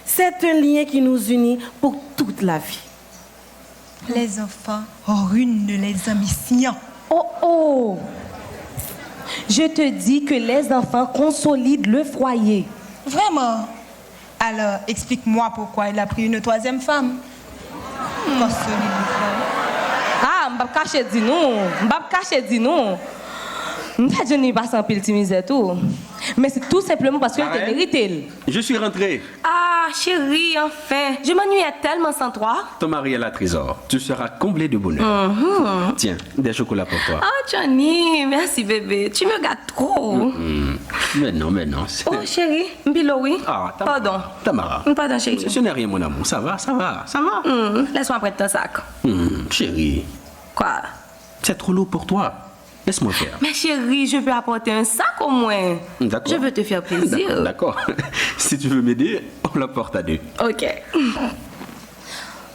[SPEAKER 4] C'est un lien qui nous unit pour toute la vie.
[SPEAKER 1] Les enfants ruinent les ambitions.
[SPEAKER 3] Oh oh! Je te dis que les enfants consolident le foyer.
[SPEAKER 1] Vraiment? Alors, explique-moi pourquoi il a pris une troisième femme. Consolide le foyer.
[SPEAKER 3] Ah, je ne vais pas cacher de nous. Je ne vais pas cacher de nous. Je ne vais pas sans pile misère tout. Mais c'est tout simplement parce que je te
[SPEAKER 5] Arrête.
[SPEAKER 3] mérite.
[SPEAKER 5] Je suis rentré.
[SPEAKER 3] Ah, chérie, enfin. Je m'ennuyais tellement sans toi.
[SPEAKER 5] Ton mari est là, trésor. Tu seras comblé de bonheur. Tiens, des chocolats pour toi.
[SPEAKER 3] Oh, Johnny, merci bébé. Tu me gâtes trop.
[SPEAKER 5] Mais non. c'est-
[SPEAKER 3] Oh, chérie, Mbilo, oui.
[SPEAKER 5] Ah, Tamara.
[SPEAKER 3] Pardon.
[SPEAKER 5] Tamara.
[SPEAKER 3] Pardon, chérie.
[SPEAKER 5] Ce n'est rien, mon amour. Ça va.
[SPEAKER 3] Laisse-moi prendre ton sac.
[SPEAKER 5] Chérie,
[SPEAKER 3] Quoi?
[SPEAKER 5] c'est trop lourd pour toi. Laisse-moi faire.
[SPEAKER 3] Mais chérie, je peux apporter un sac au moins.
[SPEAKER 5] D'accord.
[SPEAKER 3] Je veux te faire plaisir.
[SPEAKER 5] D'accord. Si tu veux m'aider, on la porte à deux.
[SPEAKER 3] Ok.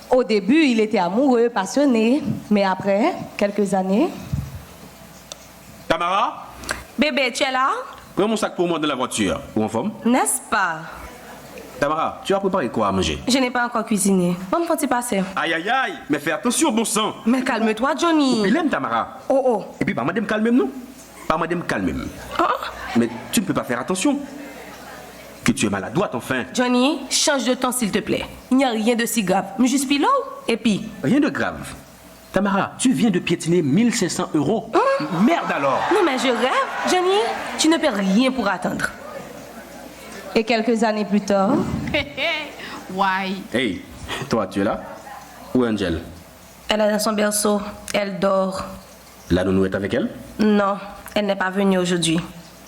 [SPEAKER 3] Au début, il était amoureux, passionné. Mais après, quelques années...
[SPEAKER 5] Tamara,
[SPEAKER 3] Bébé, tu es là?
[SPEAKER 5] prends mon sac pour moi dans la voiture. Ou en forme?
[SPEAKER 3] N'est-ce pas?
[SPEAKER 5] Tamara, tu as préparé quoi à manger?
[SPEAKER 3] Je n'ai pas encore cuisiné. Bon, me faut-il passer?
[SPEAKER 5] Aïe, mais fais attention, bon sang.
[SPEAKER 3] Mais calme-toi, Johnny.
[SPEAKER 5] Il aime Tamara.
[SPEAKER 3] Oh.
[SPEAKER 5] Et puis, pas madame calme, non? Pas madame calme. Mais tu ne peux pas faire attention. Que tu es maladroite, enfin.
[SPEAKER 3] Johnny, change de ton, s'il te plaît. Il n'y a rien de si grave. Mais juste pilot. Et puis...
[SPEAKER 5] Rien de grave. Tamara, tu viens de piétiner 1500 €. Merde alors.
[SPEAKER 3] Non, mais je rêve. Johnny, tu ne peux rien pour attendre. Et quelques années plus tard...
[SPEAKER 2] Why?
[SPEAKER 5] Hey, toi, tu es là? Où est Angel?
[SPEAKER 3] Elle est dans son berceau. Elle dort.
[SPEAKER 5] La nounou est avec elle?
[SPEAKER 3] Non, elle n'est pas venue aujourd'hui.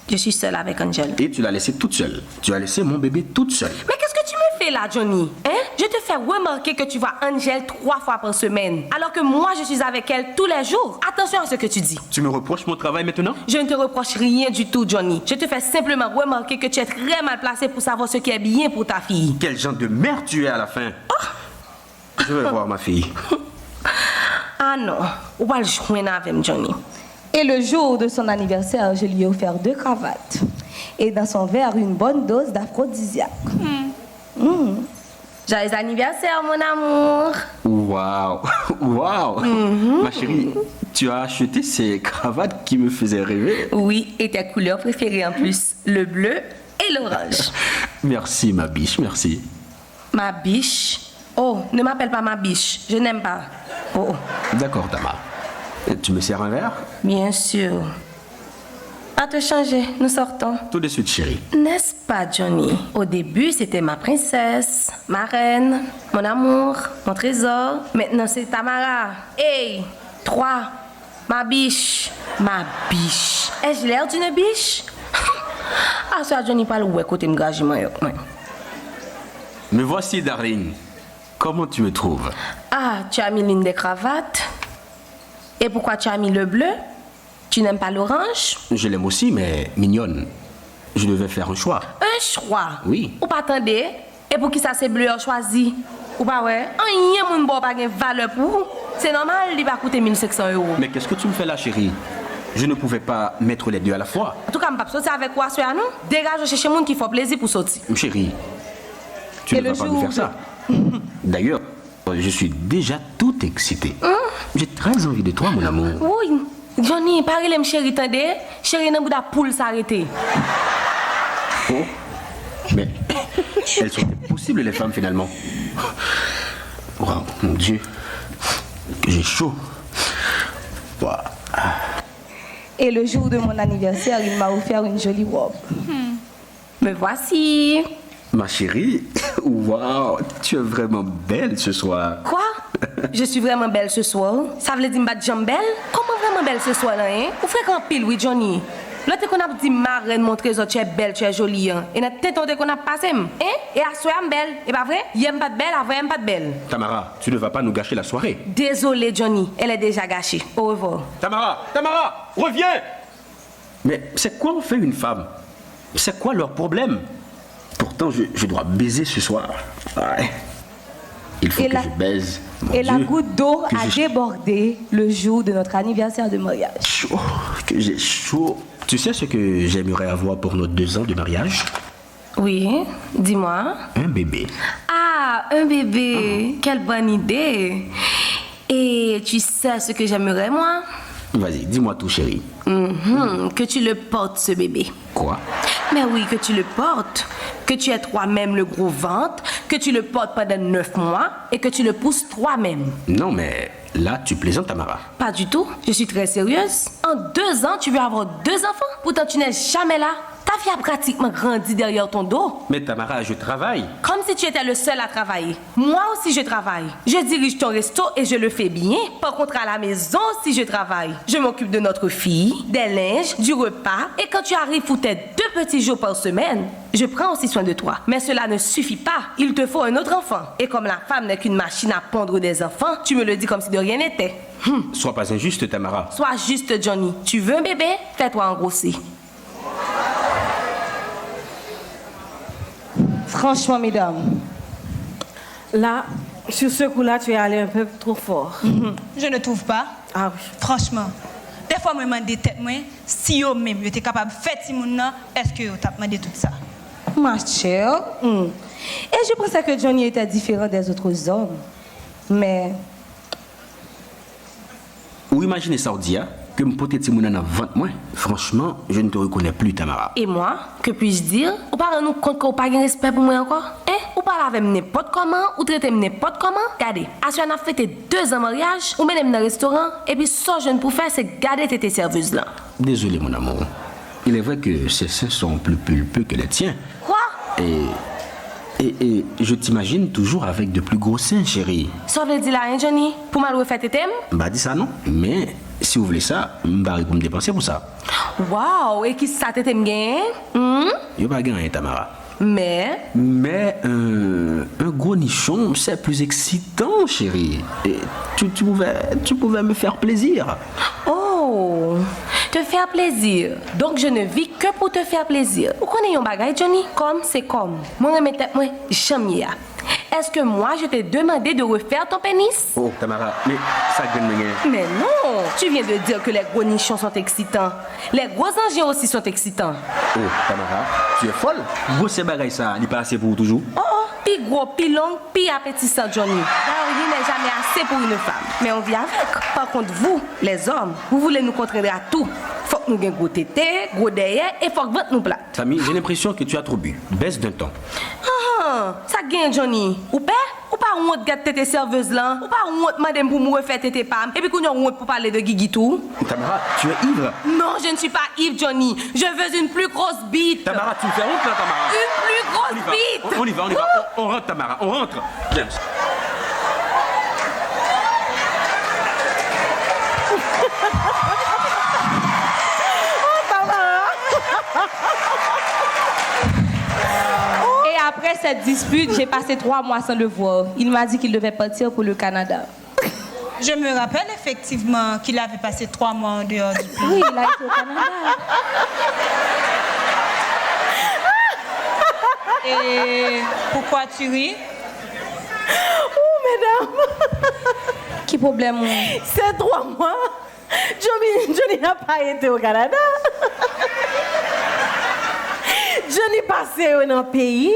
[SPEAKER 3] Je suis seule avec Angel.
[SPEAKER 5] Et tu l'as laissée toute seule. Tu as laissé mon bébé toute seule.
[SPEAKER 3] Mais qu'est-ce que tu me fais là, Johnny? Hein? Je te fais remarquer que tu vois Angel 3 fois par semaine. Alors que moi, je suis avec elle tous les jours. Attention à ce que tu dis.
[SPEAKER 5] Tu me reproches mon travail maintenant?
[SPEAKER 3] Je ne te reproche rien du tout, Johnny. Je te fais simplement remarquer que tu es très mal placé pour savoir ce qui est bien pour ta fille.
[SPEAKER 5] Quel genre de merde tu es à la fin? Je vais voir ma fille.
[SPEAKER 3] Ah non, on va le joindre avec Johnny. Et le jour de son anniversaire, je lui ai offert 2 cravates. Et dans son verre, une bonne dose d'aphrodisiaque. Joyeux anniversaire, mon amour.
[SPEAKER 7] Waouh, waouh. Ma chérie, tu as acheté ces cravates qui me faisaient rêver.
[SPEAKER 3] Oui, et ta couleur préférée en plus, le bleu et l'orange.
[SPEAKER 7] Merci, ma biche, merci.
[SPEAKER 3] Ma biche? Oh, ne m'appelle pas ma biche, je n'aime pas. Oh,
[SPEAKER 7] D'accord, Tamara. Tu me sers un verre?
[SPEAKER 3] bien sûr. À te changer, nous sortons.
[SPEAKER 7] Tout de suite, chérie.
[SPEAKER 3] N'est-ce pas, Johnny? Au début, c'était ma princesse, ma reine, mon amour, mon trésor. Maintenant, c'est Tamara. Hey, 3, ma biche. Ma biche. Ai-je l'air d'une biche? Ah, ça, Johnny, pas le ouais côté me gage, moi.
[SPEAKER 7] Me voici, darling. Comment tu me trouves?
[SPEAKER 3] Ah, tu as mis l'une des cravates. Et pourquoi tu as mis le bleu? Tu n'aimes pas l'orange?
[SPEAKER 7] Je l'aime aussi, mais mignonne. Je devais faire un choix.
[SPEAKER 3] Un choix?
[SPEAKER 7] Oui.
[SPEAKER 3] Ou pas attendez? Et pour qui ça c'est bleu choisi? Ou pas ouais? Rien moun bon pas gen valeur pour vous. C'est normal, il va coûter 1500 €.
[SPEAKER 7] Mais qu'est-ce que tu me fais là, chérie? Je ne pouvais pas mettre les deux à la fois.
[SPEAKER 3] En tout cas, je ne peux pas sortir avec quoi, soeur, non? Dégage chercher moun qui font plaisir pour sortir.
[SPEAKER 7] Chérie, tu
[SPEAKER 3] Et
[SPEAKER 7] ne
[SPEAKER 3] le
[SPEAKER 7] vas pas
[SPEAKER 3] jour
[SPEAKER 7] me faire
[SPEAKER 3] où-
[SPEAKER 7] ça. D'ailleurs, je suis déjà tout excité. J'ai très envie de toi, mon amour.
[SPEAKER 3] Oui. Johnny, parlez me chérie, tendez. Chérie, n'a pas poule s'arrêter.
[SPEAKER 7] Oh. Mais elles sont impossibles, les femmes, finalement. Oh, mon Dieu. Que j'ai chaud. Ouah.
[SPEAKER 3] Et le jour de mon anniversaire, il m'a offert une jolie robe. Me voici.
[SPEAKER 7] Ma chérie, waouh, tu es vraiment belle ce soir.
[SPEAKER 3] Quoi? Je suis vraiment belle ce soir? Ça veut dire que je suis belle? Comment vraiment belle ce soir là, hein? Vous faites qu'un pile, oui, Johnny? L'autre qu'on a dit, ma reine, mon trésor, tu es belle, tu es jolie, hein? Et notre tête qu'on a passé, hein? Et à soi, je belle. Et pas vrai? Il n'aime pas de belle, avant, il n'aime pas de belle.
[SPEAKER 7] Tamara, tu ne vas pas nous gâcher la soirée.
[SPEAKER 3] Désolée, Johnny, elle est déjà gâchée. Au revoir.
[SPEAKER 7] Tamara, reviens! Mais c'est quoi en fait une femme? C'est quoi leur problème? Pourtant, je dois baiser ce soir. Ouais. Il faut
[SPEAKER 3] Et
[SPEAKER 7] que
[SPEAKER 3] la-
[SPEAKER 7] je baise. Mon
[SPEAKER 3] Et la
[SPEAKER 7] Dieu.
[SPEAKER 3] goutte d'eau
[SPEAKER 7] Que
[SPEAKER 3] a
[SPEAKER 7] j'ai
[SPEAKER 3] débordé le jour de notre anniversaire de mariage.
[SPEAKER 7] chaud, que j'ai chaud. Tu sais ce que j'aimerais avoir pour nos 2 ans de mariage?
[SPEAKER 3] Oui, dis-moi.
[SPEAKER 7] Un bébé.
[SPEAKER 3] Ah, un bébé. Quelle bonne idée. Et tu sais ce que j'aimerais, moi?
[SPEAKER 7] Vas-y, dis-moi tout, chérie.
[SPEAKER 3] Que tu le portes, ce bébé.
[SPEAKER 7] Quoi?
[SPEAKER 3] Mais oui, que tu le portes. Que tu aies toi-même le gros ventre. Que tu le portes pendant 9 mois. Et que tu le pousses toi-même.
[SPEAKER 7] Non, mais là, tu plaisantes, Tamara.
[SPEAKER 3] Pas du tout. Je suis très sérieuse. En 2 ans, tu veux avoir 2 enfants. Pourtant, tu n'es jamais là. Ta fille a pratiquement grandi derrière ton dos.
[SPEAKER 7] Mais Tamara, je travaille.
[SPEAKER 3] Comme si tu étais le seul à travailler. Moi aussi, je travaille. Je dirige ton resto et je le fais bien. Par contre, à la maison aussi, je travaille. Je m'occupe de notre fille, des linges, du repas. Et quand tu arrives pour tes 2 petits jours par semaine, je prends aussi soin de toi. Mais cela ne suffit pas. Il te faut un autre enfant. Et comme la femme n'est qu'une machine à pondre des enfants, tu me le dis comme si de rien n'était.
[SPEAKER 7] Sois pas injuste, Tamara.
[SPEAKER 3] Sois juste, Johnny. Tu veux un bébé? Fais-toi engrosser.
[SPEAKER 6] Franchement, mesdames,
[SPEAKER 4] Là, sur ce coup-là, tu es allé un peu trop fort.
[SPEAKER 1] Je ne trouve pas.
[SPEAKER 4] Ah oui.
[SPEAKER 1] Franchement, des fois, je me demande tête moi, si yo même yo était capable de faire si moun nan, est-ce que yo t'a demandé tout ça?
[SPEAKER 3] Ma chère. Et je pensais que Johnny était différent des autres hommes. Mais
[SPEAKER 7] Ou imaginez ça, Odia, que me pote ti mounan à 20 mois. Franchement, je ne te reconnais plus, Tamara.
[SPEAKER 3] et moi, que puis-je dire? Ou pas rendre compte qu'on n'a pas de respect pour moi encore? Hein? Ou pas avec n'importe comment? Ou traiter n'importe comment? Regardez, à ce qu'on a fêté 2 ans de mariage, ou même dans un restaurant, et puis ce que je ne peux faire, c'est garder tes serveuses là.
[SPEAKER 7] Désolé, mon amour. Il est vrai que ces seins sont plus pulpeux que les tiens.
[SPEAKER 3] Quoi?
[SPEAKER 7] Et je t'imagine toujours avec de plus gros seins, chérie.
[SPEAKER 3] Ça veut dire là, hein, Johnny? Pour mal refaire tes thèmes?
[SPEAKER 7] Bah, dis ça, non. Mais si vous voulez ça, m'barre pour me dépenser pour ça.
[SPEAKER 3] Waouh! Et qui ça t'aime bien?
[SPEAKER 7] Yo pas gagné, Tamara.
[SPEAKER 3] Mais.
[SPEAKER 7] Mais un gros nichon, c'est plus excitant, chérie. Et tu pouvais me faire plaisir.
[SPEAKER 3] Oh! Te faire plaisir. Donc je ne vis que pour te faire plaisir. Vous connaissez un bagage, Johnny? Comme c'est comme. Moi, je tête, moi, jamais. Est-ce que moi, je t'ai demandé de refaire ton pénis?
[SPEAKER 7] Oh, Tamara, mais ça gagne rien.
[SPEAKER 3] Mais non! Tu viens de dire que les gros nichons sont excitants. Les gros engins aussi sont excitants.
[SPEAKER 7] Oh, Tamara, tu es folle. Gros, c'est bagaille ça, il pas assez pour toujours.
[SPEAKER 3] Oh, oh, plus gros, plus long, plus appétissant, Johnny. D'ailleurs, il n'est jamais assez pour une femme. Mais on vit avec. Par contre, vous, les hommes, vous voulez nous contraindre à tout. Faut que nous ayons gros tété, gros derrière, et faut que votre nous plate.
[SPEAKER 5] Samy, j'ai l'impression que tu as trop bu. Baisse d'un ton.
[SPEAKER 3] Ah, ça gagne, Johnny. Ou pas honte de tété serveuse là? Ou pas honte, madame, pour me refaire tété pam? Et puis qu'on a honte pour parler de Guigui tout?
[SPEAKER 5] Tamara, tu es ivre.
[SPEAKER 3] Non, je ne suis pas ivre, Johnny. Je veux une plus grosse bite.
[SPEAKER 5] Tamara, tu me fais honte là, Tamara.
[SPEAKER 3] Une plus grosse bite.
[SPEAKER 5] On y va. On rentre, Tamara, on rentre. Viens.
[SPEAKER 3] Et après cette dispute, j'ai passé 3 mois sans le voir. Il m'a dit qu'il devait partir pour le Canada.
[SPEAKER 1] Je me rappelle effectivement qu'il avait passé 3 mois en dehors du pays.
[SPEAKER 3] Oui, il a été au Canada.
[SPEAKER 1] Et pourquoi tu ris?
[SPEAKER 4] Oh, mesdames,
[SPEAKER 3] Qui problème?
[SPEAKER 4] c'est 3 mois. Johnny n'a pas été au Canada. Johnny passé dans un pays,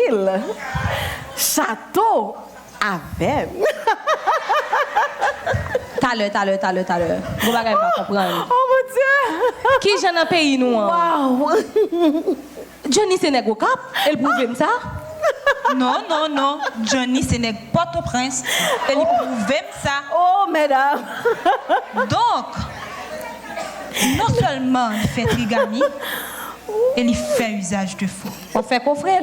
[SPEAKER 4] château, avec.
[SPEAKER 3] T'as l'heure. Vous ne pouvez pas comprendre.
[SPEAKER 4] Oh mon Dieu!
[SPEAKER 3] Qui j'en ai payé nous?
[SPEAKER 4] Wow!
[SPEAKER 3] Johnny c'est nègre au cap? Elle prouve ça?
[SPEAKER 1] Non. Johnny, ce n'est pas ton prince. Elle prouve ça.
[SPEAKER 4] Oh, mesdames!
[SPEAKER 1] Donc, non seulement il fait trigami, il fait usage de faux.
[SPEAKER 3] On fait qu'on frère.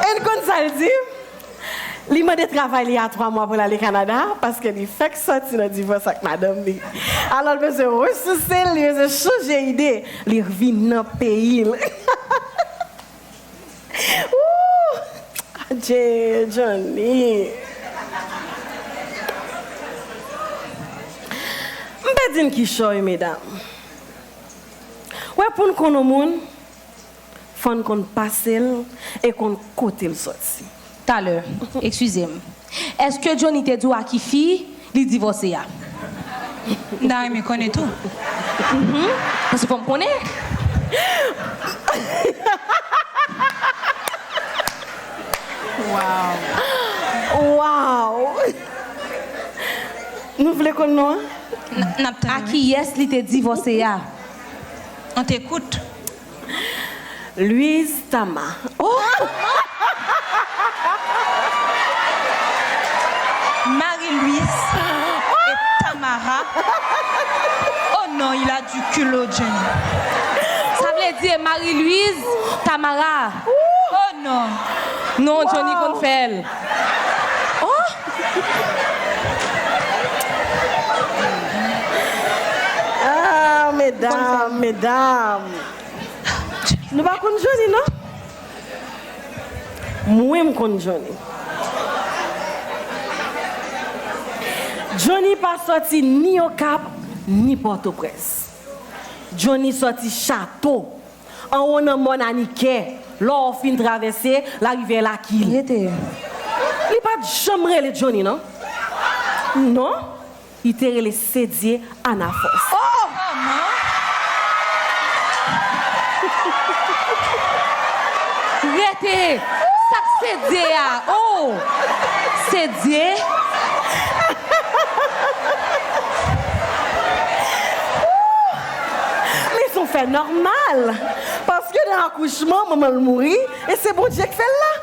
[SPEAKER 4] Et comme ça, elle dit, il m'a travaillé il y a 3 mois pour aller au Canada parce qu'il fait que sortir dans le divorce avec madame. Alors, il se ressourcer, il se changer d'idée. Il revient dans le pays. Johnny. Je vais dire qui choye, mesdames. Ouais, pour nous connaître le monde, il faut qu'on passe et qu'on côté le sorti.
[SPEAKER 3] Tout à l'heure, excusez-moi. Est-ce que Johnny t'a dit à qui fille, il divorcé?
[SPEAKER 1] Non, mais connais tout.
[SPEAKER 3] Parce qu'on me connaît.
[SPEAKER 4] Wow! Nous voulons qu'on nous?
[SPEAKER 3] À qui est-ce qu'il t'a divorcé?
[SPEAKER 1] On t'écoute.
[SPEAKER 4] Louise Tama. Oh!
[SPEAKER 1] Marie-Louise et Tamara. Oh non, il a du culot, Johnny.
[SPEAKER 3] Ça veut dire Marie-Louise, Tamara.
[SPEAKER 1] Oh non.
[SPEAKER 3] Non, Johnny qu'on fait.
[SPEAKER 4] Ah, mesdames. Nous ne pas connaître Johnny, non? Moi, je connais Johnny. Johnny pas sorti ni au Cap, ni Port-au-Prince. Johnny sorti château. En haut de Monaniquet, l'or fin traversé, la rivière la Kil. Il pas jamais le Johnny, non? Non? Il était le sédier Anafos.
[SPEAKER 1] Oh, maman.
[SPEAKER 3] Arrêtez! Ça c'est Dieu! Oh! C'est Dieu!
[SPEAKER 4] Mais ils sont fait normal. Parce que dans l'accouchement, maman le mourit, et c'est bon Dieu qui fait là.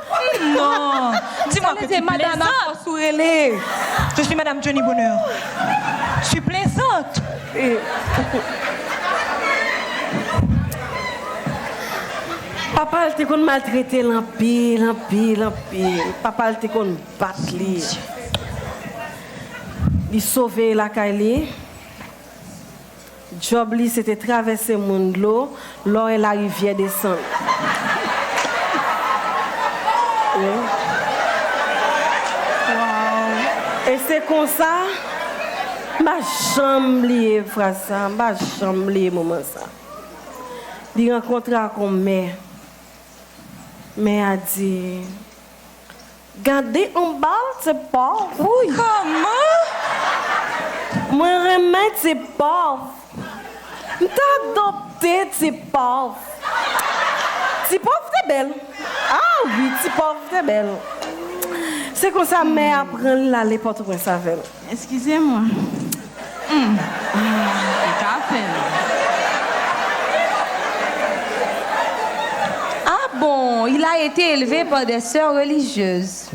[SPEAKER 1] Non. Dis-moi que tu
[SPEAKER 3] C'est Madame
[SPEAKER 1] plaisantes.
[SPEAKER 3] Afosouélé.
[SPEAKER 1] Je suis Madame Johnny Bonheur. Je suis plaisante.
[SPEAKER 4] Papa, elle te qu'on maltraité l'empile. Papa, elle te qu'on battre li. Il sauvé la Kaili. Job li c'était traverser monde l'eau, l'eau et la rivière descend. Et c'est comme ça, ma chambre liée, frère ça, ma chambre liée, moment ça. Il rencontre avec mère. Mère a dit, gardez en bas, c'est pas.
[SPEAKER 1] Comment?
[SPEAKER 4] Moi, remettre, c'est pauvre. T'as adopté, c'est pauvre. C'est pauvre, t'es belle. Ah oui, c'est pauvre, t'es belle. C'est comme ça, mais apprend l'aller pour tout ça.
[SPEAKER 2] Excusez-moi. Café.
[SPEAKER 3] Ah bon, il a été élevé par des sœurs religieuses.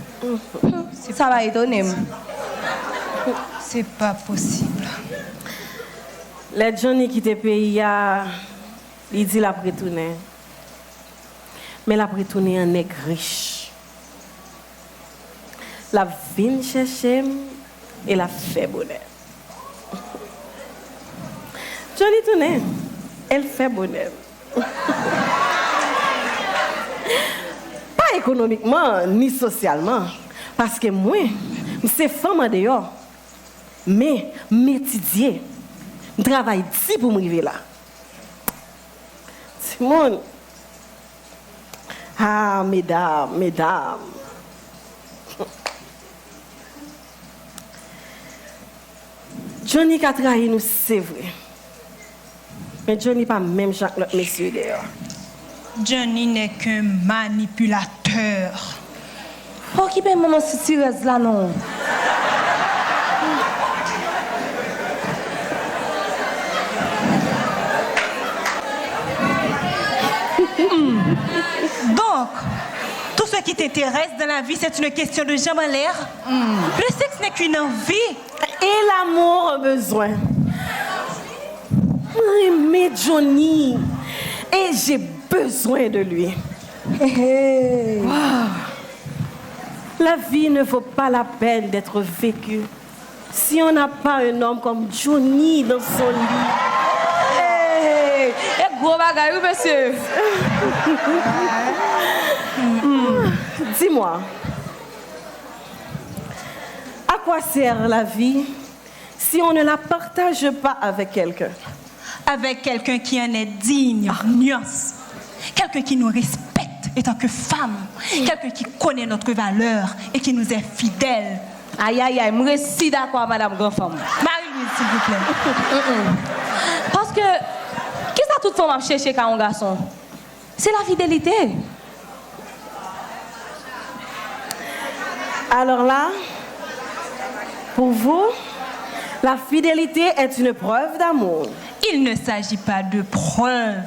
[SPEAKER 3] Ça va étonner.
[SPEAKER 1] C'est pas possible.
[SPEAKER 4] Les Johnny qui te pays, il dit la retourner. Mais la retourner un nègre riche. La vient chercher et la fait bonheur. Johnny tourne, elle fait bonheur. Pas économiquement ni socialement. Parce que moi, c'est femme en dehors. Mais, m'étudier. Je travaille ici pour m'arriver là. Simone. Ah, mesdames. Johnny qui a trahi nous, c'est vrai. Mais Johnny pas même Jacques l'autre monsieur d'ailleurs.
[SPEAKER 1] Johnny n'est qu'un manipulateur.
[SPEAKER 3] Oh, qui peut maman si tireuse là, non?
[SPEAKER 1] Donc, tout ce qui t'intéresse dans la vie, c'est une question de jambes en l'air. Le sexe n'est qu'une envie.
[SPEAKER 4] Et l'amour a besoin. Mais Johnny, et j'ai besoin de lui. Wow. La vie ne vaut pas la peine d'être vécue si on n'a pas un homme comme Johnny dans son lit.
[SPEAKER 3] Hey, gros bagaille, monsieur.
[SPEAKER 4] Dis-moi, à quoi sert la vie si on ne la partage pas avec quelqu'un?
[SPEAKER 1] Avec quelqu'un qui en est digne, nuance. Quelqu'un qui nous respecte étant que femme. Quelqu'un qui connaît notre valeur et qui nous est fidèle.
[SPEAKER 3] Aïe, je suis si d'accord, madame grand-femme.
[SPEAKER 1] Marie-Louise, s'il vous plaît.
[SPEAKER 3] Parce que, qu'est-ce que toute femme a cherché quand un garçon? C'est la fidélité.
[SPEAKER 4] Alors là, pour vous, la fidélité est une preuve d'amour.
[SPEAKER 1] Il ne s'agit pas de preuve.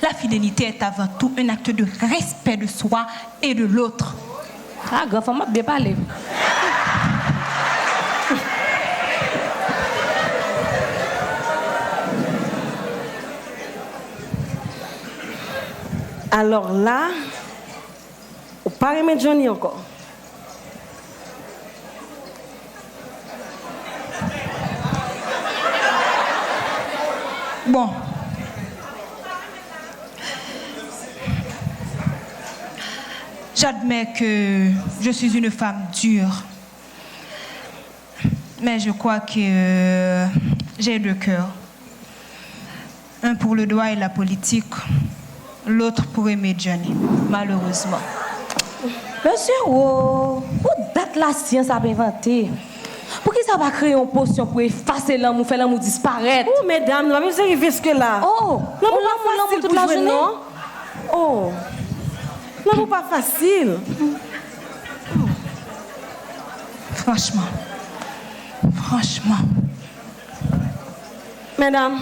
[SPEAKER 1] La fidélité est avant tout un acte de respect de soi et de l'autre.
[SPEAKER 3] Ah, grand-femme m'a bien parlé.
[SPEAKER 4] Alors là, vous ne parlez pas de Johnny encore.
[SPEAKER 1] Bon. J'admets que je suis une femme dure. Mais je crois que j'ai deux cœurs. Un pour le droit et la politique, l'autre pour aimer Johnny, malheureusement.
[SPEAKER 3] Monsieur, où date la science a inventé? Pour qui ça va créer une potion pour effacer l'amour, faire l'amour disparaître?
[SPEAKER 4] Oh, mesdames, nous avons arrivé jusque là.
[SPEAKER 3] Oh,
[SPEAKER 4] l'amour
[SPEAKER 3] toute la journée.
[SPEAKER 4] Non? Oh, l'amour pas facile.
[SPEAKER 1] Franchement.
[SPEAKER 4] Mesdames,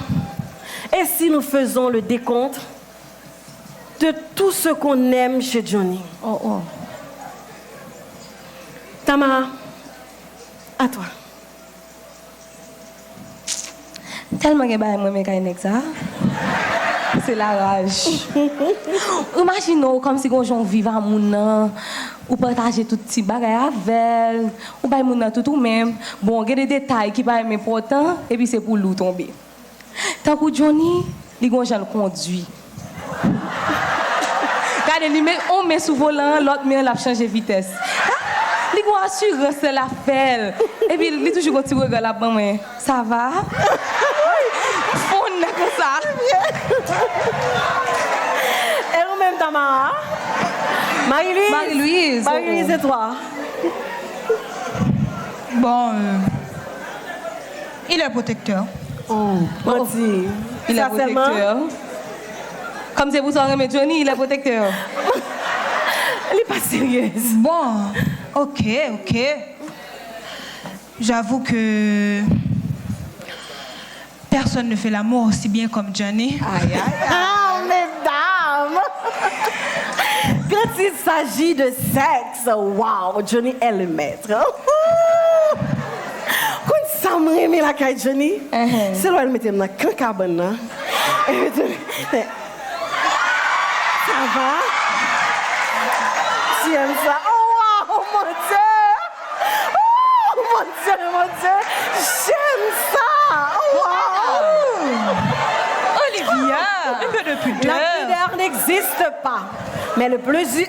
[SPEAKER 4] et si nous faisons le décompte de tout ce qu'on aime chez Johnny?
[SPEAKER 3] Oh.
[SPEAKER 4] Tamara, à toi.
[SPEAKER 3] Tellement que moi mécanique ça. C'est la rage. Imaginez comme si on gens vivent à mon ou partager tout petit bagay avec ou pas mon tout même. Bon, il y a des détails qui pas important et puis c'est pour l'ou tomber. Tant que Johnny, les gens le conduit. Regardez, on met sous volant, l'autre met la changer vitesse. Les gens assurent c'est la fait. Et puis il toujours un petit regard là bas moi. Ça va? On est comme ça.
[SPEAKER 4] Et vous-même, Tamara? Marie-Louise, c'est toi.
[SPEAKER 1] Bon, Il est protecteur.
[SPEAKER 4] Oh, menti.
[SPEAKER 3] Il est
[SPEAKER 4] Ça seulement?
[SPEAKER 3] protecteur. Comme c'est pour ça que Johnny, il est protecteur.
[SPEAKER 4] Elle est pas sérieuse.
[SPEAKER 1] Bon, ok. J'avoue que personne ne fait l'amour aussi bien comme Johnny.
[SPEAKER 3] Aïe, aïe.
[SPEAKER 4] Ah, mesdames! Quand il s'agit de sexe, wow, Johnny est le maître. Quand ça me remet la caille Johnny, c'est là elle mettait dans la cabane. Ça va? Tu aimes ça? Oh, wow, mon Dieu! Oh, mon Dieu! J'aime ça! Wow!
[SPEAKER 1] Olivia, un peu de
[SPEAKER 4] La
[SPEAKER 1] pudeur.
[SPEAKER 4] pudeur n'existe pas. Mais le plaisir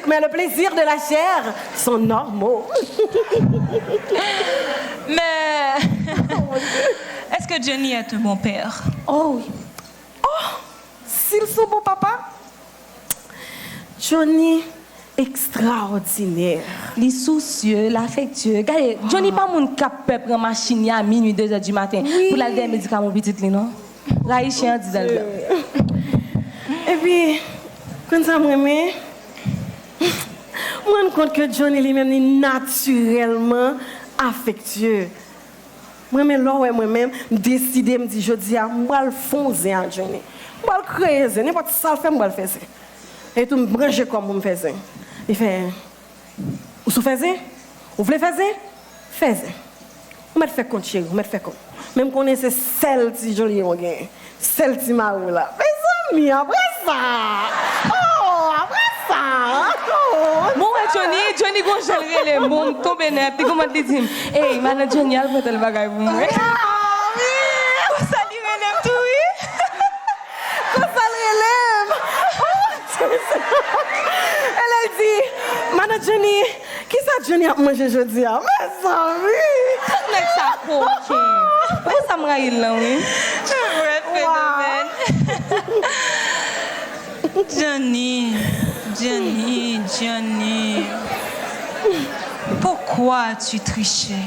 [SPEAKER 4] de la chair sont normaux.
[SPEAKER 1] Mais est-ce que Johnny est un bon père?
[SPEAKER 3] Oh oui.
[SPEAKER 4] S'ils sont bons papa, Johnny, extraordinaire.
[SPEAKER 3] Les soucieux, l'affectueux. Regardez, Johnny pas mon cap peut prendre machine à minuit 2h du matin pour la donner médicament petit li non. Là il chien dit dans le.
[SPEAKER 4] Et puis, quand ça me remet, je me rends compte que Johnny lui-même est naturellement affectueux. Moi-même, décidé, me dit, je dis, moi, le foncer à Johnny. Moi, le créer, n'importe ça, le fait, moi, le faire. Et tout me brancher comme vous me faites. Il fait, vous faites? Vous voulez faire? Faites. Vous me faites compte, chérie, vous me faites compte. Même qu'on est celle qui jolie, on gagne. Celle qui m'a eu là. Mais amis, après ça. Oh, après ça. Oh.
[SPEAKER 3] Bon Johnny gon gèle les bon tomber net, et comment te dire hey, madame Johnny a fait le bagage pour moi.
[SPEAKER 4] Ah oui.
[SPEAKER 1] Ça lui relève tout, oui.
[SPEAKER 4] Quand ça relève. Elle a dit, madame Johnny, qui ça Johnny a mangé jeudi? Mais ça, oui.
[SPEAKER 3] Nek ça coquin. Pourquoi ça me raille là, oui?
[SPEAKER 1] Un vrai phénomène. Johnny. Pourquoi tu trichais?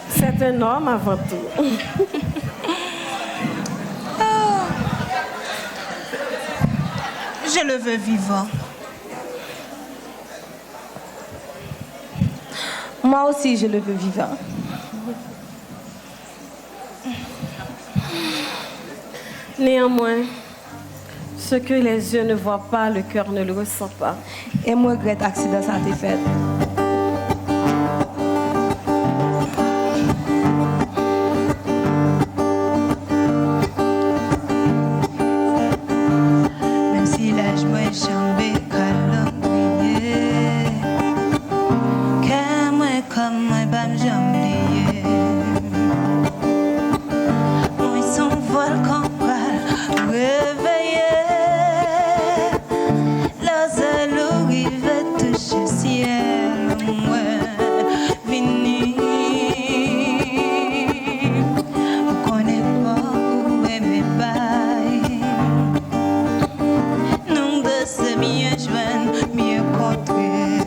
[SPEAKER 4] C'est un homme avant tout.
[SPEAKER 1] Je le veux vivant.
[SPEAKER 3] Moi aussi, je le veux vivant.
[SPEAKER 4] Néanmoins, ce que les yeux ne voient pas, le cœur ne le ressent pas.
[SPEAKER 3] Et moi, regrette l'accident ça a été fait.
[SPEAKER 1] Même si l'âge moi chambé calomnier, que moi comme moi pas m'jamblier. Moi son volcan réveillé, la louis va toucher ciel, moi vini. Vous connaissez pas où est mes bails. Nous deux c'est mieux joindre, mieux contrer.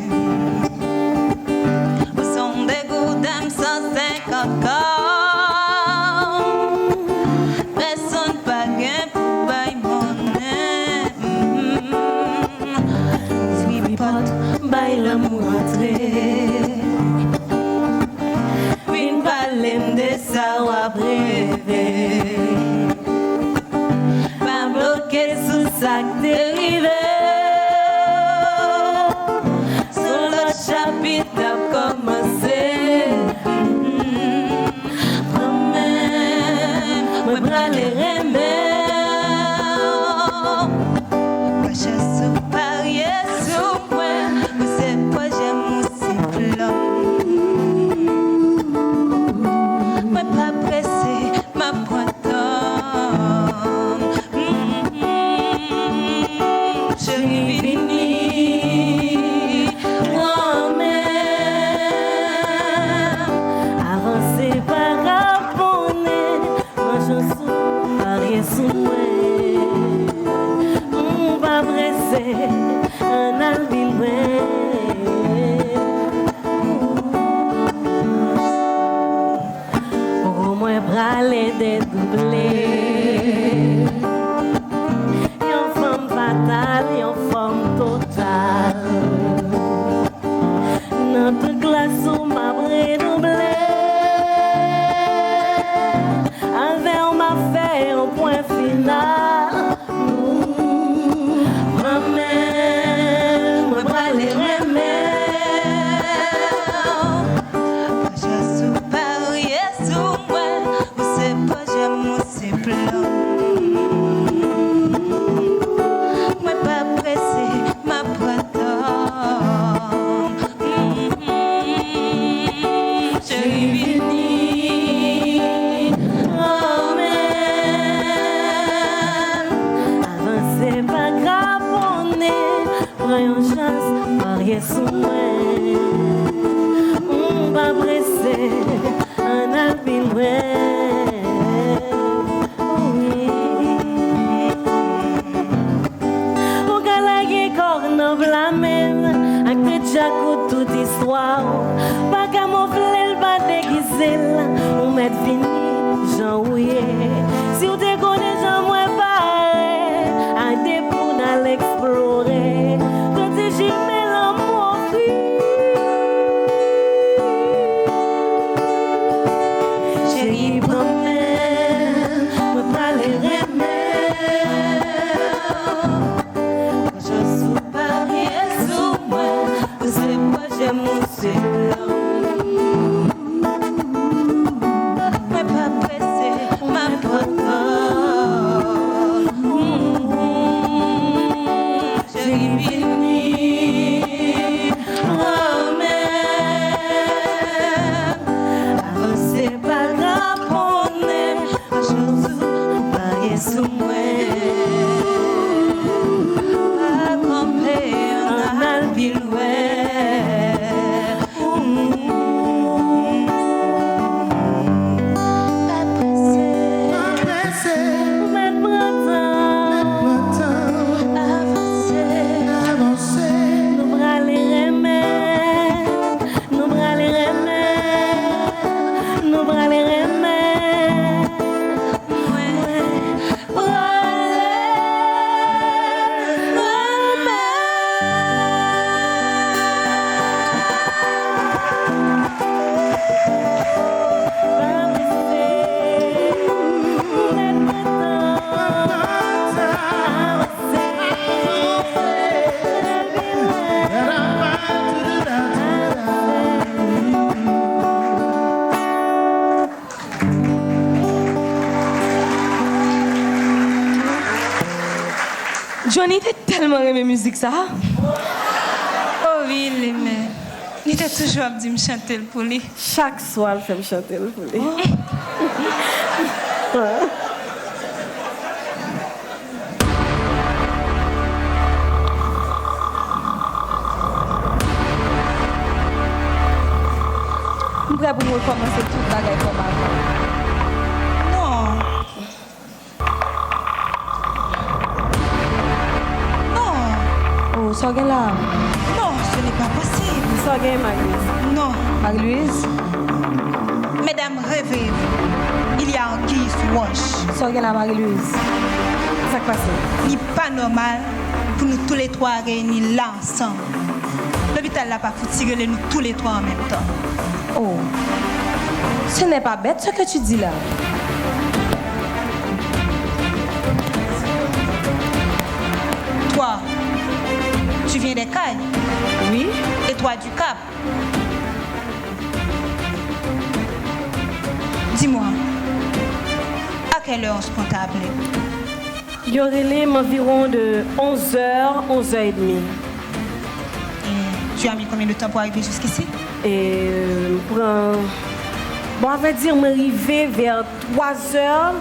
[SPEAKER 1] Où sont des goûts d'âme 150 ans. Personne pas gain pour bailler monnaie. Oui, porte, baille l'amour entré. Oui, balem de ça ou après. Pas bloqué sous sac dérivé. Sur le chapitre a commencé. Moi-même, moi bras les remèdes. Moi chasse au parier sous moi. Moi c'est pas j'aime aussi blanc. Moi pas pressé, ma pointe. Je finis moi-même.
[SPEAKER 4] Avancer par abonner, ma chanson par rien sous moi. On va presser un albil blé. Yon femme fatale, yon femme totale. Notre glace ou m'a redoublé. Avec on m'a fait un point final. Moi-même, moi pas les sous moi, on va presser un habit on galague corne blâmen, à que Jaco toute histoire, pas qu'à mon flel, pas déguisé, on met fini, j'en ouïe. Si on te connaît, j'en moins pareil, à des pour d'aller explorer, quand j'y mets.
[SPEAKER 3] Johnny était tellement aimé musique ça.
[SPEAKER 1] Oh oui, il aimait. Il était toujours à me dire me chanter le pour lui.
[SPEAKER 4] Chaque soir, il fait me chanter le pour lui.
[SPEAKER 3] Je suis prêt pour recommencer toute la bagaille comme avant. Sorguen là.
[SPEAKER 1] Non, ce n'est pas possible.
[SPEAKER 4] Sorguen, Marie-Louise.
[SPEAKER 1] Non.
[SPEAKER 3] Marie-Louise.
[SPEAKER 1] Mesdames, rêvez-vous. Il y a un qui sous roche.
[SPEAKER 3] Sorguen là, Marie-Louise.
[SPEAKER 4] Ça passe.
[SPEAKER 1] Il n'est pas normal pour nous tous les trois réunis là ensemble. L'hôpital n'a pas foutu tirer nous tous les trois en même temps.
[SPEAKER 3] Oh. Ce n'est pas bête ce que tu dis là.
[SPEAKER 1] Toi, tu viens des Cailles?
[SPEAKER 3] Oui.
[SPEAKER 1] Et toi du Cap? Dis-moi, à quelle heure on se compte appeler?
[SPEAKER 4] Il y aurait environ de 11h, 11h30.
[SPEAKER 1] Tu as mis combien de temps pour arriver jusqu'ici?
[SPEAKER 4] Et pour un... Bon, on va dire, m'arriver vers 3h30.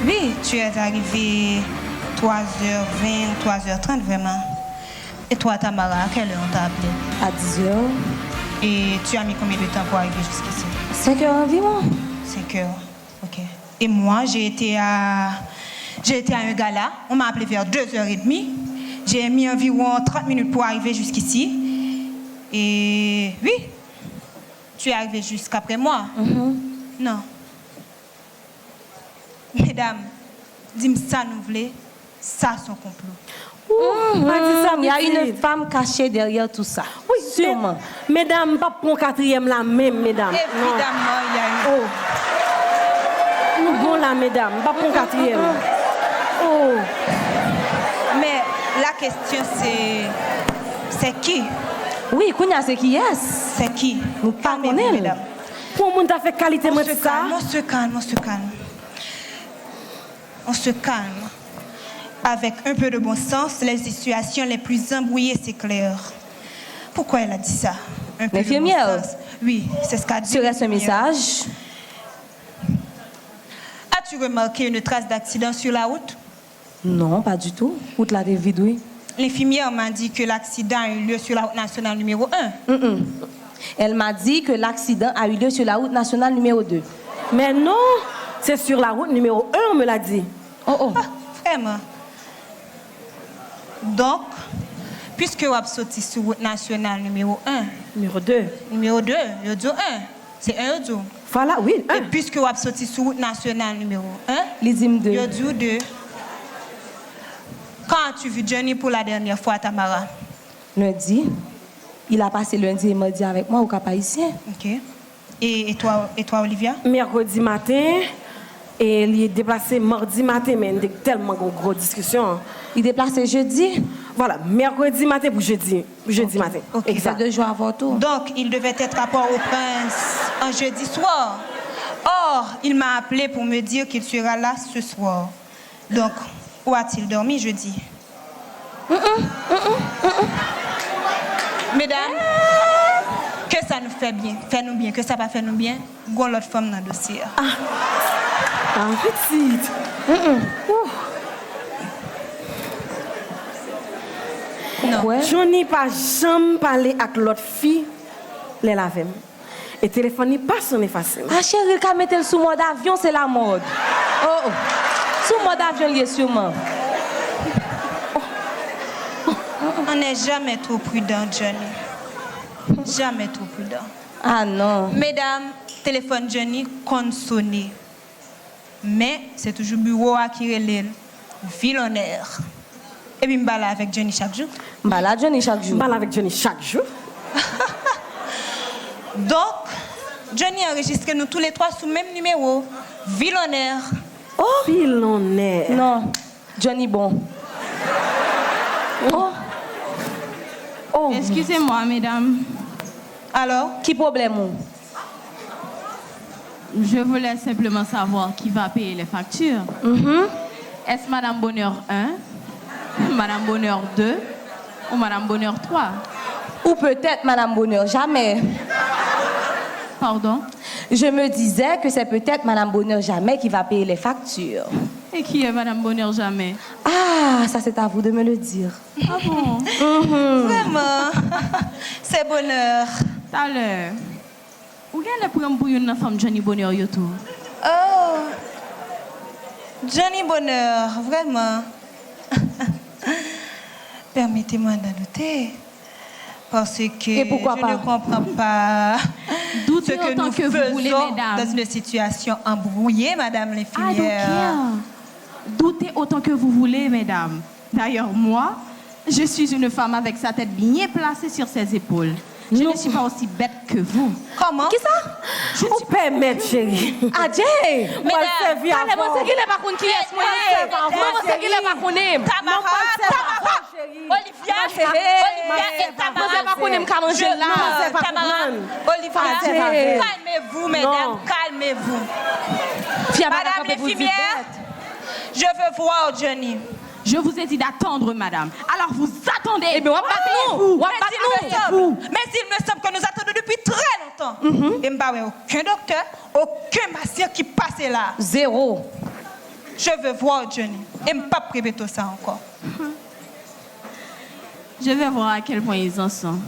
[SPEAKER 1] Oui, tu es arrivé 3h20, 3h30 vraiment. Et toi, Tamara, à quelle heure on t'a appelé?
[SPEAKER 3] À 10h.
[SPEAKER 1] Et tu as mis combien de temps pour arriver jusqu'ici?
[SPEAKER 3] 5h environ.
[SPEAKER 1] 5h, ok. Et moi, j'ai été à un gala. On m'a appelé vers 2h30. J'ai mis environ 30 minutes pour arriver jusqu'ici. Et oui, tu es arrivé jusqu'après moi. Non. Mesdames, dis-moi ça nous voulez, ça son complot.
[SPEAKER 3] Il y a une femme cachée derrière tout ça.
[SPEAKER 4] Oui,
[SPEAKER 3] sûrement.
[SPEAKER 4] Mesdames, pas pour quatrième la même, mesdames.
[SPEAKER 1] Évidemment, il y a une.
[SPEAKER 4] Nous bon là, mesdames, pas pour quatrième. Oh.
[SPEAKER 1] Mais la question c'est qui?
[SPEAKER 3] Oui, Kounia, c'est qui est?
[SPEAKER 1] C'est qui?
[SPEAKER 3] Nous pas
[SPEAKER 1] Calmez-vous,
[SPEAKER 3] connaître.
[SPEAKER 1] mesdames.
[SPEAKER 4] Pour moun ta fait qualité moi ça.
[SPEAKER 1] On se calme. On se calme. Avec un peu de bon sens, les situations les plus embrouillées s'éclairent. Pourquoi elle a dit ça? Un peu de bon
[SPEAKER 3] L'infirmière.
[SPEAKER 1] sens. Oui, c'est ce qu'a dit.
[SPEAKER 3] Serait ce
[SPEAKER 1] l'infirmière.
[SPEAKER 3] message?
[SPEAKER 1] As-tu remarqué une trace d'accident sur la route?
[SPEAKER 3] Non, pas du tout. Route la vide, oui.
[SPEAKER 1] L'infirmière m'a dit que l'accident a eu lieu sur la route nationale numéro 1.
[SPEAKER 3] Elle m'a dit que l'accident a eu lieu sur la route nationale numéro 2.
[SPEAKER 4] Mais non, c'est sur la route numéro 1, on me l'a dit.
[SPEAKER 3] Oh.
[SPEAKER 1] Ah, vraiment. Donc, puisque vous avez sorti sur route nationale numéro 1,
[SPEAKER 4] Numéro 2.
[SPEAKER 1] numéro 2, il y a 1. C'est 1 audio.
[SPEAKER 4] Voilà, oui,
[SPEAKER 1] Et
[SPEAKER 4] 1.
[SPEAKER 1] puisque vous avez sorti sur route nationale numéro 1,
[SPEAKER 3] Les hymnes 2.
[SPEAKER 1] il y a 2. Quand as-tu vu Johnny pour la dernière fois, Tamara?
[SPEAKER 3] Lundi. Il a passé lundi et mardi avec moi au Cap Haïtien.
[SPEAKER 1] Ok. Et toi, Olivia?
[SPEAKER 4] Mercredi matin, et il est déplacé mardi matin, mais il y a tellement de grosses discussions.
[SPEAKER 3] Il est déplacé jeudi.
[SPEAKER 4] Voilà, mercredi matin pour jeudi matin.
[SPEAKER 1] Ok.
[SPEAKER 3] C'est
[SPEAKER 4] Exact.
[SPEAKER 3] 2 jours avant tout.
[SPEAKER 1] Donc, il devait être à Port-au-Prince un jeudi soir. Or, il m'a appelé pour me dire qu'il sera là ce soir. Donc, où a-t-il dormi jeudi? Mesdames, que ça nous fait bien, fait-nous bien, que ça va faire nous bien, go l'autre femme dans le dossier.
[SPEAKER 4] Ah, petite.
[SPEAKER 1] Non.
[SPEAKER 3] Ouais.
[SPEAKER 4] Johnny pas jamais parlé avec l'autre fille, les lavem. Et téléphone pas sonné facile.
[SPEAKER 3] Ah, chérie, qu'à mettre le sous mode avion, c'est la mode. Oh. Sous mode avion, il est sûrement.
[SPEAKER 1] On n'est jamais trop prudent, Johnny. Jamais trop prudent.
[SPEAKER 3] Ah non.
[SPEAKER 1] Mesdames, téléphone Johnny compte sonner. Mais c'est toujours bureau à qui relève. Villainaire. Et puis, je suis là avec Johnny chaque jour.
[SPEAKER 3] Bah là, Johnny chaque
[SPEAKER 4] Je
[SPEAKER 3] jour.
[SPEAKER 4] parle avec Johnny chaque jour.
[SPEAKER 1] Donc, Johnny a enregistré nous tous les trois sous le même numéro. Villainaire.
[SPEAKER 4] Oh, Villainaire.
[SPEAKER 3] Non, Johnny bon. Oh.
[SPEAKER 2] Excusez-moi, mesdames.
[SPEAKER 1] Alors,
[SPEAKER 3] Qui problème ou?
[SPEAKER 2] Je voulais simplement savoir qui va payer les factures. Est-ce Madame Bonheur 1, Madame Bonheur 2 ou Madame Bonheur 3?
[SPEAKER 3] Ou peut-être Madame Bonheur, jamais.
[SPEAKER 2] Pardon?
[SPEAKER 3] Je me disais que c'est peut-être Madame Bonheur jamais qui va payer les factures.
[SPEAKER 2] Et qui est Madame Bonheur jamais?
[SPEAKER 3] Ah, ça c'est à vous de me le dire.
[SPEAKER 2] Ah bon?
[SPEAKER 1] vraiment, c'est bonheur.
[SPEAKER 2] Tout à l'heure. Où est-ce que vous pour une femme Johnny Bonheur yoto?
[SPEAKER 1] Oh, Johnny Bonheur, vraiment. Permettez-moi d'en douter. Parce que
[SPEAKER 3] Et pourquoi
[SPEAKER 1] je
[SPEAKER 3] pas?
[SPEAKER 1] ne comprends pas
[SPEAKER 2] Doutez
[SPEAKER 1] ce que
[SPEAKER 2] autant
[SPEAKER 1] nous
[SPEAKER 2] que vous
[SPEAKER 1] faisons
[SPEAKER 2] voulez, mesdames.
[SPEAKER 1] dans une situation embrouillée, Madame
[SPEAKER 2] I don't
[SPEAKER 1] l'infirmière.
[SPEAKER 2] care. Doutez autant que vous voulez, mesdames. D'ailleurs, moi, je suis une femme avec sa tête bien placée sur ses épaules. Je ne suis pas aussi bête que vous.
[SPEAKER 1] Comment?
[SPEAKER 3] Qui ça?
[SPEAKER 2] Je ne
[SPEAKER 4] On
[SPEAKER 2] suis pas...
[SPEAKER 4] permet, chérie.
[SPEAKER 3] Ah, Jay!
[SPEAKER 4] On va le servir
[SPEAKER 3] Allez, moi,
[SPEAKER 4] avant.
[SPEAKER 3] c'est qui n'est pas contre qui est-ce moi? Moi, c'est qui n'est pas contre?
[SPEAKER 1] Tamara, Olivia, et Tamara.
[SPEAKER 3] Moi, c'est pas contre me manger là.
[SPEAKER 4] c'est pas
[SPEAKER 1] Tamara,
[SPEAKER 4] pour
[SPEAKER 1] Olivia,
[SPEAKER 3] Fadé.
[SPEAKER 1] calmez-vous, mesdames, calmez-vous. Madame l'infirmière, je veux voir Johnny.
[SPEAKER 2] Je vous ai dit d'attendre, madame. Alors vous attendez.
[SPEAKER 3] Eh bien, on va battre nous. On va battre nous.
[SPEAKER 1] Mais il me semble que nous attendons depuis très longtemps. Et je n'ai aucun docteur, aucun patient qui passe là.
[SPEAKER 3] Zéro.
[SPEAKER 1] Je veux voir Johnny. Et je ne peux pas répéter ça encore.
[SPEAKER 2] Je vais voir à quel point ils en sont.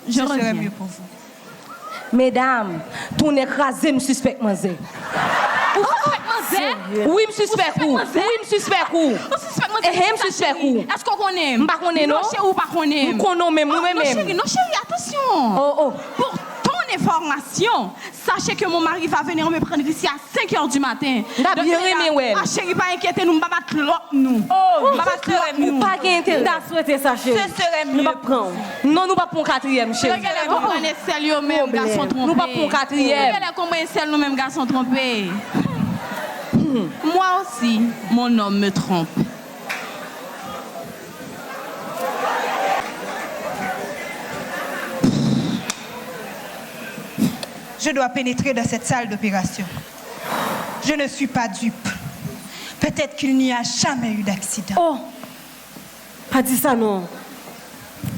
[SPEAKER 2] Je
[SPEAKER 1] Ce serait
[SPEAKER 2] reviens.
[SPEAKER 1] mieux pour vous.
[SPEAKER 3] Mesdames, tout n'écrasé, me suspect, manger. Oui, me suspect où? Oui, me suspect où? Me suspect où?
[SPEAKER 2] Est-ce qu'on connaît?
[SPEAKER 3] M'pas connaît, non?
[SPEAKER 2] Non, chérie, ou pas connaît?
[SPEAKER 3] Nous connaissons même,
[SPEAKER 2] Non,
[SPEAKER 3] nous-mêmes.
[SPEAKER 2] chérie, attention.
[SPEAKER 3] Oh.
[SPEAKER 2] Pour ton information, Sachez que mon mari va venir me prendre ici à 5h du matin.
[SPEAKER 3] N'a bien aimé, ouais.
[SPEAKER 2] Ah, chérie, pas inquiétez, nous, pas battre l'autre, nous.
[SPEAKER 3] Oh,
[SPEAKER 2] Pas battre l'autre, nous.
[SPEAKER 3] pas intérêt.
[SPEAKER 4] T'as souhaité ça, chérie.
[SPEAKER 1] Ce serait
[SPEAKER 4] Nous
[SPEAKER 1] mieux.
[SPEAKER 4] pas prendre.
[SPEAKER 3] Non, nous pas pour quatrième, chérie.
[SPEAKER 2] Regardez, vous prenez sérieux, même, garçon trompé.
[SPEAKER 3] Nous pas pour quatrième.
[SPEAKER 2] Regardez comment est sérieux, nous-mêmes, garçon trompé. Moi aussi, mon homme me trompe.
[SPEAKER 1] Je dois pénétrer dans cette salle d'opération. Je ne suis pas dupe. Peut-être qu'il n'y a jamais eu d'accident.
[SPEAKER 4] Oh, pas dit ça non.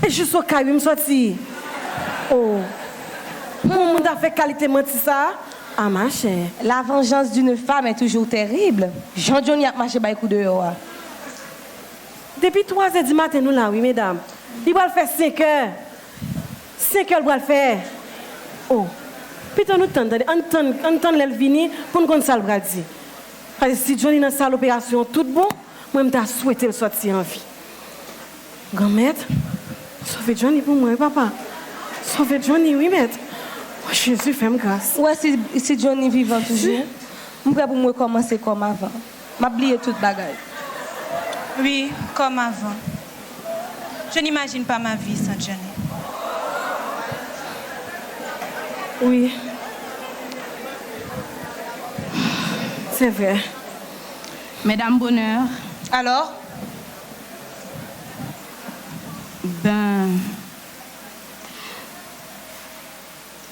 [SPEAKER 4] Et je suis au Karim sorti. Oh, mon monde a fait qualité menti ça. Ah ma chère.
[SPEAKER 3] La vengeance d'une femme est toujours terrible. Jean-Johnny a marché par coup de dehors.
[SPEAKER 4] Depuis 3h du matin, nous là, oui, mesdames. Il va le faire 5h. 5h, il va le faire. Oh, putain, nous tentons, entend l'Elvini pour nous connaître ça le bras dit. Parce que si Johnny dans sa salle d'opération, tout bon, moi, je t'ai souhaité le sortir en vie. Grand-mère, sauvez Johnny pour moi, papa. Sauvez Johnny, oui, maître. Oh, Jésus, fais-moi grâce.
[SPEAKER 3] Ouais, si Johnny vivant toujours, je vais pour moi commencer comme avant. Je oublié toute bagaille.
[SPEAKER 1] Oui, comme avant. Je n'imagine pas ma vie sans Johnny.
[SPEAKER 4] Oui. C'est vrai.
[SPEAKER 2] Mesdames, bonheur.
[SPEAKER 1] Alors,
[SPEAKER 2] Ben,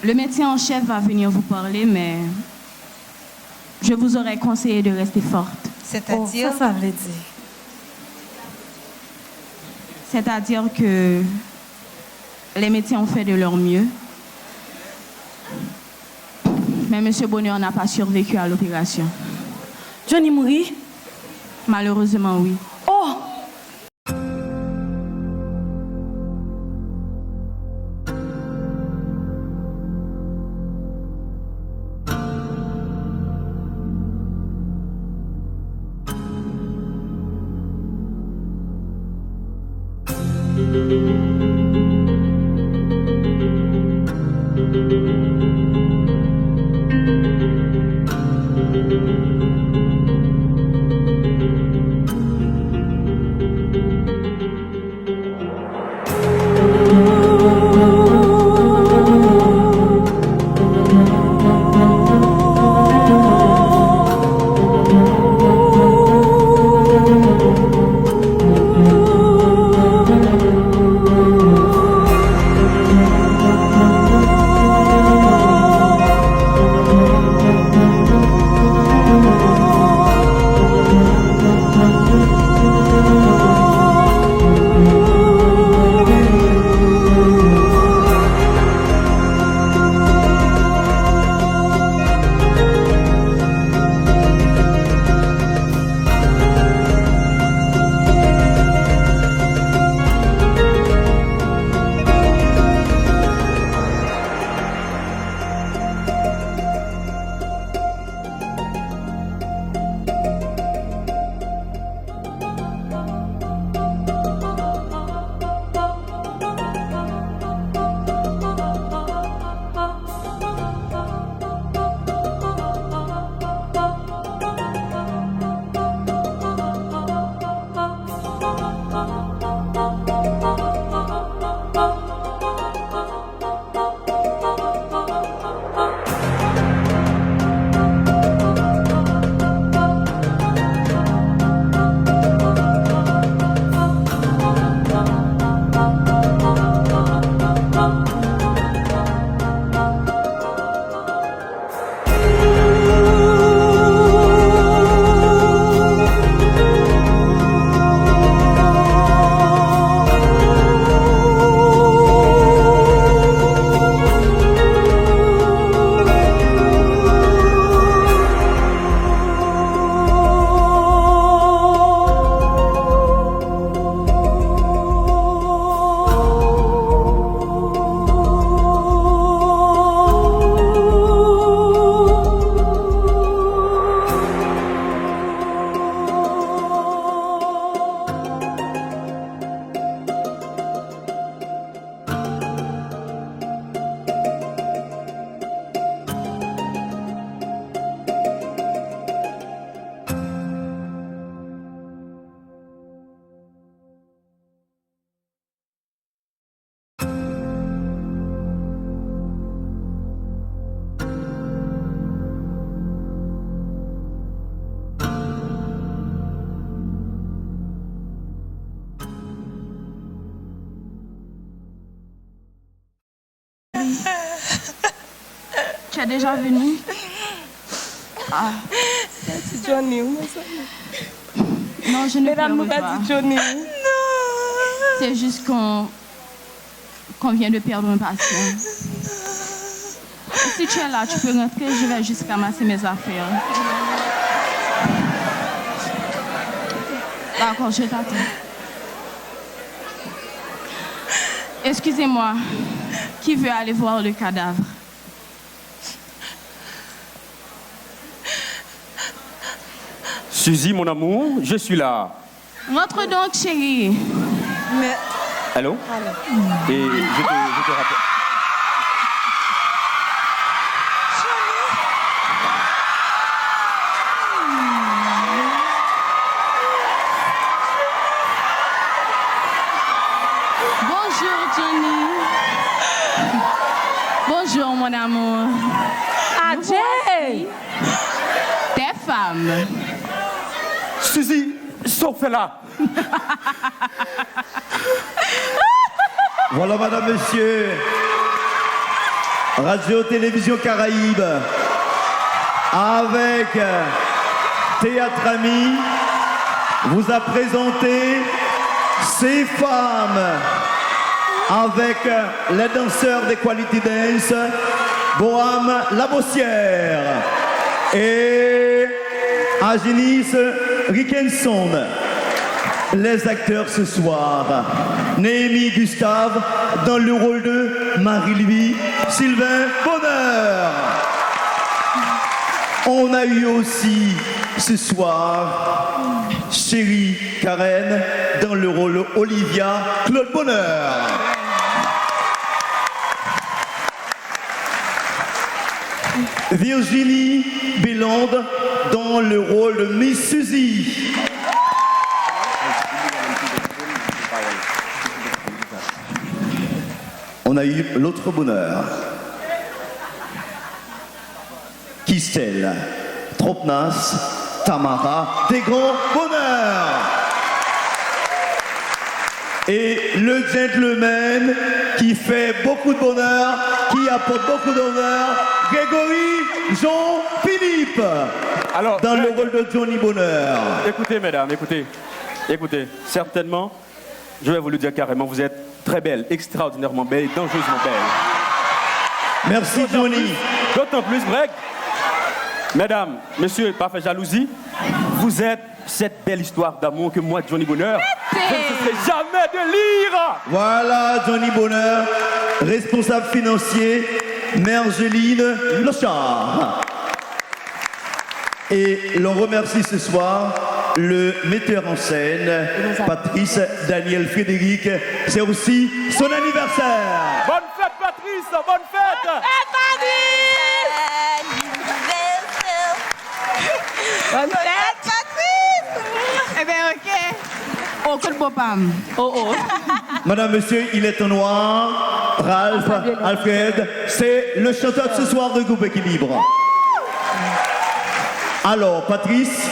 [SPEAKER 2] le médecin en chef va venir vous parler, mais je vous aurais conseillé de rester forte.
[SPEAKER 4] Oh,
[SPEAKER 1] c'est-à-dire,
[SPEAKER 4] ça veut dire.
[SPEAKER 2] C'est-à-dire que les médecins ont fait de leur mieux, mais M. Bonheur n'a pas survécu à l'opération.
[SPEAKER 4] Johnny mourit?
[SPEAKER 2] Malheureusement, oui.
[SPEAKER 4] Oh!
[SPEAKER 2] était déjà venu. Ah.
[SPEAKER 3] C'est Johnny, où est-ce que-
[SPEAKER 2] Non, je ne
[SPEAKER 3] Mesdames, nous
[SPEAKER 2] pleure
[SPEAKER 3] pas
[SPEAKER 2] pas.
[SPEAKER 3] dit Johnny.
[SPEAKER 2] C'est juste qu'on vient de perdre un patient. Si tu es là, tu peux rentrer, je vais juste ramasser mes affaires. D'accord, je t'attends. Excusez-moi, qui veut aller voir le cadavre?
[SPEAKER 8] Suzy, mon amour, je suis là.
[SPEAKER 2] Rentre donc, chérie.
[SPEAKER 1] Mais
[SPEAKER 8] Allô? Et je te rappelle.
[SPEAKER 2] Bonjour, Johnny. Bonjour, mon amour.
[SPEAKER 3] Ah, Jay!
[SPEAKER 2] Tes femmes.
[SPEAKER 8] Suzy, sauf-la.
[SPEAKER 9] Voilà, madame, monsieur. Radio-Télévision Caraïbe, avec Théâtre Ami, vous a présenté ces femmes avec les danseurs des Quality Dance, Boham Labossière et Aginis Rickenson. Les acteurs ce soir, Néhémie Gustave dans le rôle de Marie-Louis, Sylvain Bonheur. On a eu aussi ce soir Chérie Karen dans le rôle Olivia Claude Bonheur. Virginie Bélande dans le rôle de Miss Suzy. On a eu l'autre bonheur. Kistel, Tropnas, Tamara, des grands bonheurs. Et le gentleman qui fait beaucoup de bonheur, qui apporte beaucoup d'honneur, Grégory Jean-Philippe.
[SPEAKER 8] Alors,
[SPEAKER 9] dans le rôle de Johnny Bonheur.
[SPEAKER 8] Écoutez, mesdames, écoutez, certainement, je vais vous le dire carrément, vous êtes très belle, extraordinairement belle, dangereusement belle.
[SPEAKER 9] Merci, Johnny.
[SPEAKER 8] D'autant plus, Greg. Mesdames, messieurs, pas fait jalousie, vous êtes cette belle histoire d'amour que moi, Johnny Bonheur, je ne cesserai jamais de lire.
[SPEAKER 9] Voilà, Johnny Bonheur, responsable financier, Mergeline Lochard. Et l'on remercie ce soir le metteur en scène, Patrice Daniel Frédéric. C'est aussi son anniversaire.
[SPEAKER 8] Bonne fête, Patrice, bonne fête.
[SPEAKER 3] Bonne fête, Patrice!
[SPEAKER 2] Eh bien, OK. Oh, que le beau pam.
[SPEAKER 3] Oh.
[SPEAKER 9] Madame, monsieur, il est en noir. Ralph, Alfred, c'est le chanteur de ce soir de Groupe Équilibre. Alors, Patrice,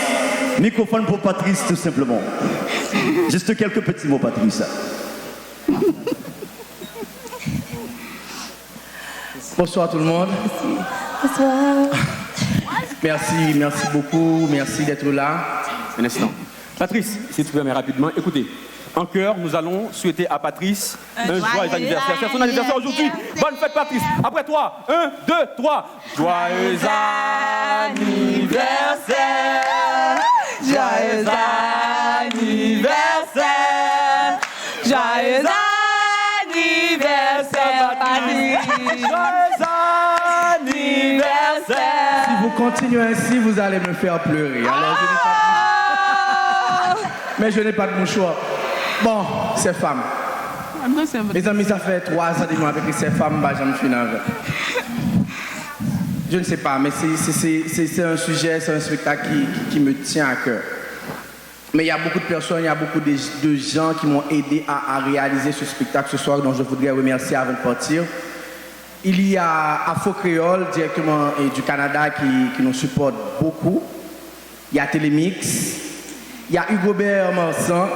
[SPEAKER 9] microphone pour Patrice, tout simplement. Juste quelques petits mots, Patrice.
[SPEAKER 10] Bonsoir tout le monde.
[SPEAKER 3] Bonsoir.
[SPEAKER 10] Merci beaucoup, merci d'être là.
[SPEAKER 8] Un instant. Patrice, si tu permets rapidement, écoutez. En chœur, nous allons souhaiter à Patrice un joyeux anniversaire. C'est son anniversaire aujourd'hui. Bonne fête, Patrice. Après toi, 1, 2, 3. Joyeux anniversaire.
[SPEAKER 3] Joyeux anniversaire. Joyeux anniversaire, Patrice.
[SPEAKER 8] Joyeux anniversaire.
[SPEAKER 10] Si vous continuez ainsi, vous allez me faire pleurer. Alors, mais je n'ai pas de mouchoir. Bon, ces femmes. Mes amis, ça fait 3 ans que avec ces femmes, bah, j'en suis avec. Je ne sais pas, mais c'est un sujet, c'est un spectacle qui me tient à cœur. Mais il y a beaucoup de personnes, il y a beaucoup de gens qui m'ont aidé à réaliser ce spectacle ce soir, dont je voudrais remercier avant de partir. Il y a Afro Créole, directement du Canada, qui nous supporte beaucoup. Il y a Télémix. Il y a Hugo-Bert Marsan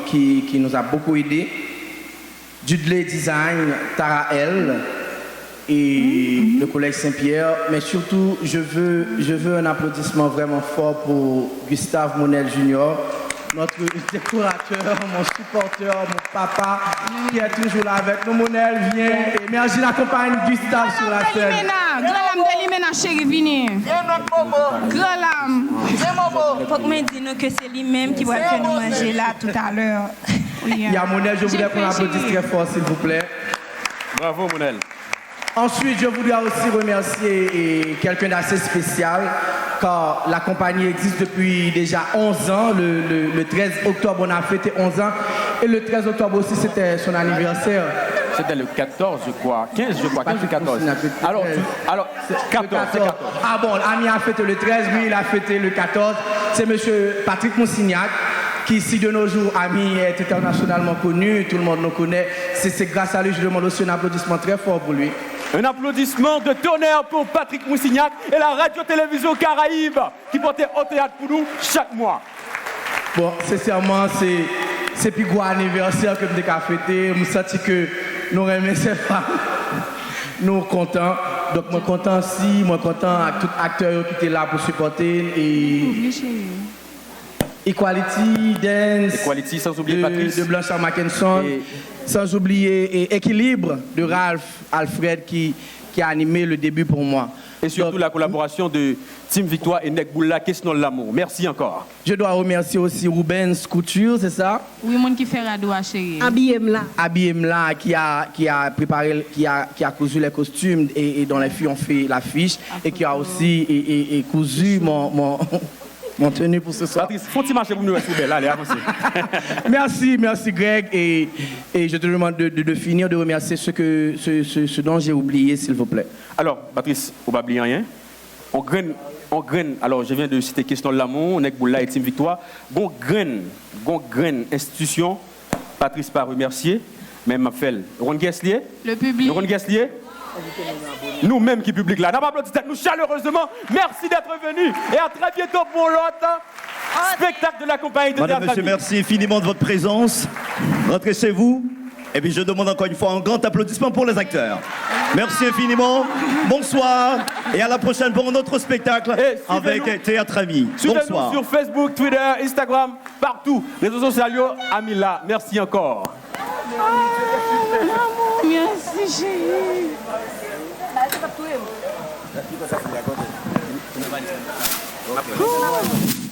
[SPEAKER 10] qui nous a beaucoup aidé. Dudley Design, Tara L. et le Collège Saint-Pierre. Mais surtout, je veux un applaudissement vraiment fort pour Gustave Monel Junior, notre décorateur, mon supporter, mon papa, qui est toujours là avec nous. Monel, viens et merci d'accompagner Gustave sur la scène.
[SPEAKER 2] Grand lame, chérie, venez. Grand lame.
[SPEAKER 1] Faut que me dise que c'est lui-même qui va faire nous manger là tout à l'heure.
[SPEAKER 10] Il y a Monel, je voudrais qu'on applaudisse très fort, s'il vous plaît.
[SPEAKER 8] Bravo, Monel.
[SPEAKER 10] Ensuite, je voudrais aussi remercier quelqu'un d'assez spécial, car la compagnie existe depuis déjà 11 ans. Le 13 octobre, on a fêté 11 ans. Et le 13 octobre aussi, c'était son anniversaire.
[SPEAKER 8] C'était le 14, je crois. 15, je crois. 15 ou 14. Alors, 14.
[SPEAKER 10] Ah bon, Ami a fêté le 13, lui, il a fêté le 14. C'est M. Patrick Moussignac, qui, si de nos jours, Ami est internationalement connu, tout le monde nous connaît. C'est grâce à lui, je demande aussi un applaudissement très fort pour lui.
[SPEAKER 8] Un applaudissement de tonnerre pour Patrick Moussignac et la radio-télévision Caraïbe qui portait au théâtre pour nous chaque mois.
[SPEAKER 10] Bon, sincèrement, c'est plus gros anniversaire que nous avons fêté. Je me sens que nous aimons ces femmes. Nous sommes contents. Donc, je suis content aussi, je suis content à tout acteur qui était là pour supporter. Et Equality, Dance,
[SPEAKER 8] Equality, sans oublier Patrice.
[SPEAKER 10] De Blanchard Mackinson, sans oublier Équilibre de Ralph Alfred qui a animé le début pour moi.
[SPEAKER 8] Et surtout donc, la collaboration de Team Victoire et Nekboula, question de l'amour. Merci encore.
[SPEAKER 10] Je dois remercier aussi Rubens Couture, c'est ça?
[SPEAKER 2] Oui, mon qui fait radio à chérie.
[SPEAKER 10] Abiyemla qui a préparé, qui a cousu les costumes et dont les filles ont fait l'affiche et qui a aussi cousu mon tenue pour ce soir.
[SPEAKER 8] Patrice, faut-il marcher pour nous rester belle? Allez, avancez.
[SPEAKER 10] Merci Greg. Et je te demande de finir de remercier ce dont j'ai oublié, s'il vous plaît.
[SPEAKER 8] Alors, Patrice, on va oublier rien. On graine. Alors, je viens de citer question de l'amour, Nekboula et Team Victoire. Gon graine institution. Patrice pas remercier, mais m'a fait. Ron Gesslier.
[SPEAKER 2] Le public.
[SPEAKER 8] Ron Gesslier. Nous-mêmes qui public là. Nous chaleureusement. Merci d'être venus et à très bientôt pour l'autre spectacle de la compagnie de
[SPEAKER 9] Madame,
[SPEAKER 8] théâtre.
[SPEAKER 9] monsieur, merci infiniment de votre présence. Rentrez chez vous. Et puis je demande encore une fois un grand applaudissement pour les acteurs. Merci infiniment. Bonsoir. Et à la prochaine pour un autre spectacle avec Théâtre Ami. Bonsoir.
[SPEAKER 8] Suivez-nous sur Facebook, Twitter, Instagram, partout. Réseaux sociaux, Amila. Merci encore.
[SPEAKER 2] Merci chérie.
[SPEAKER 11] Okay.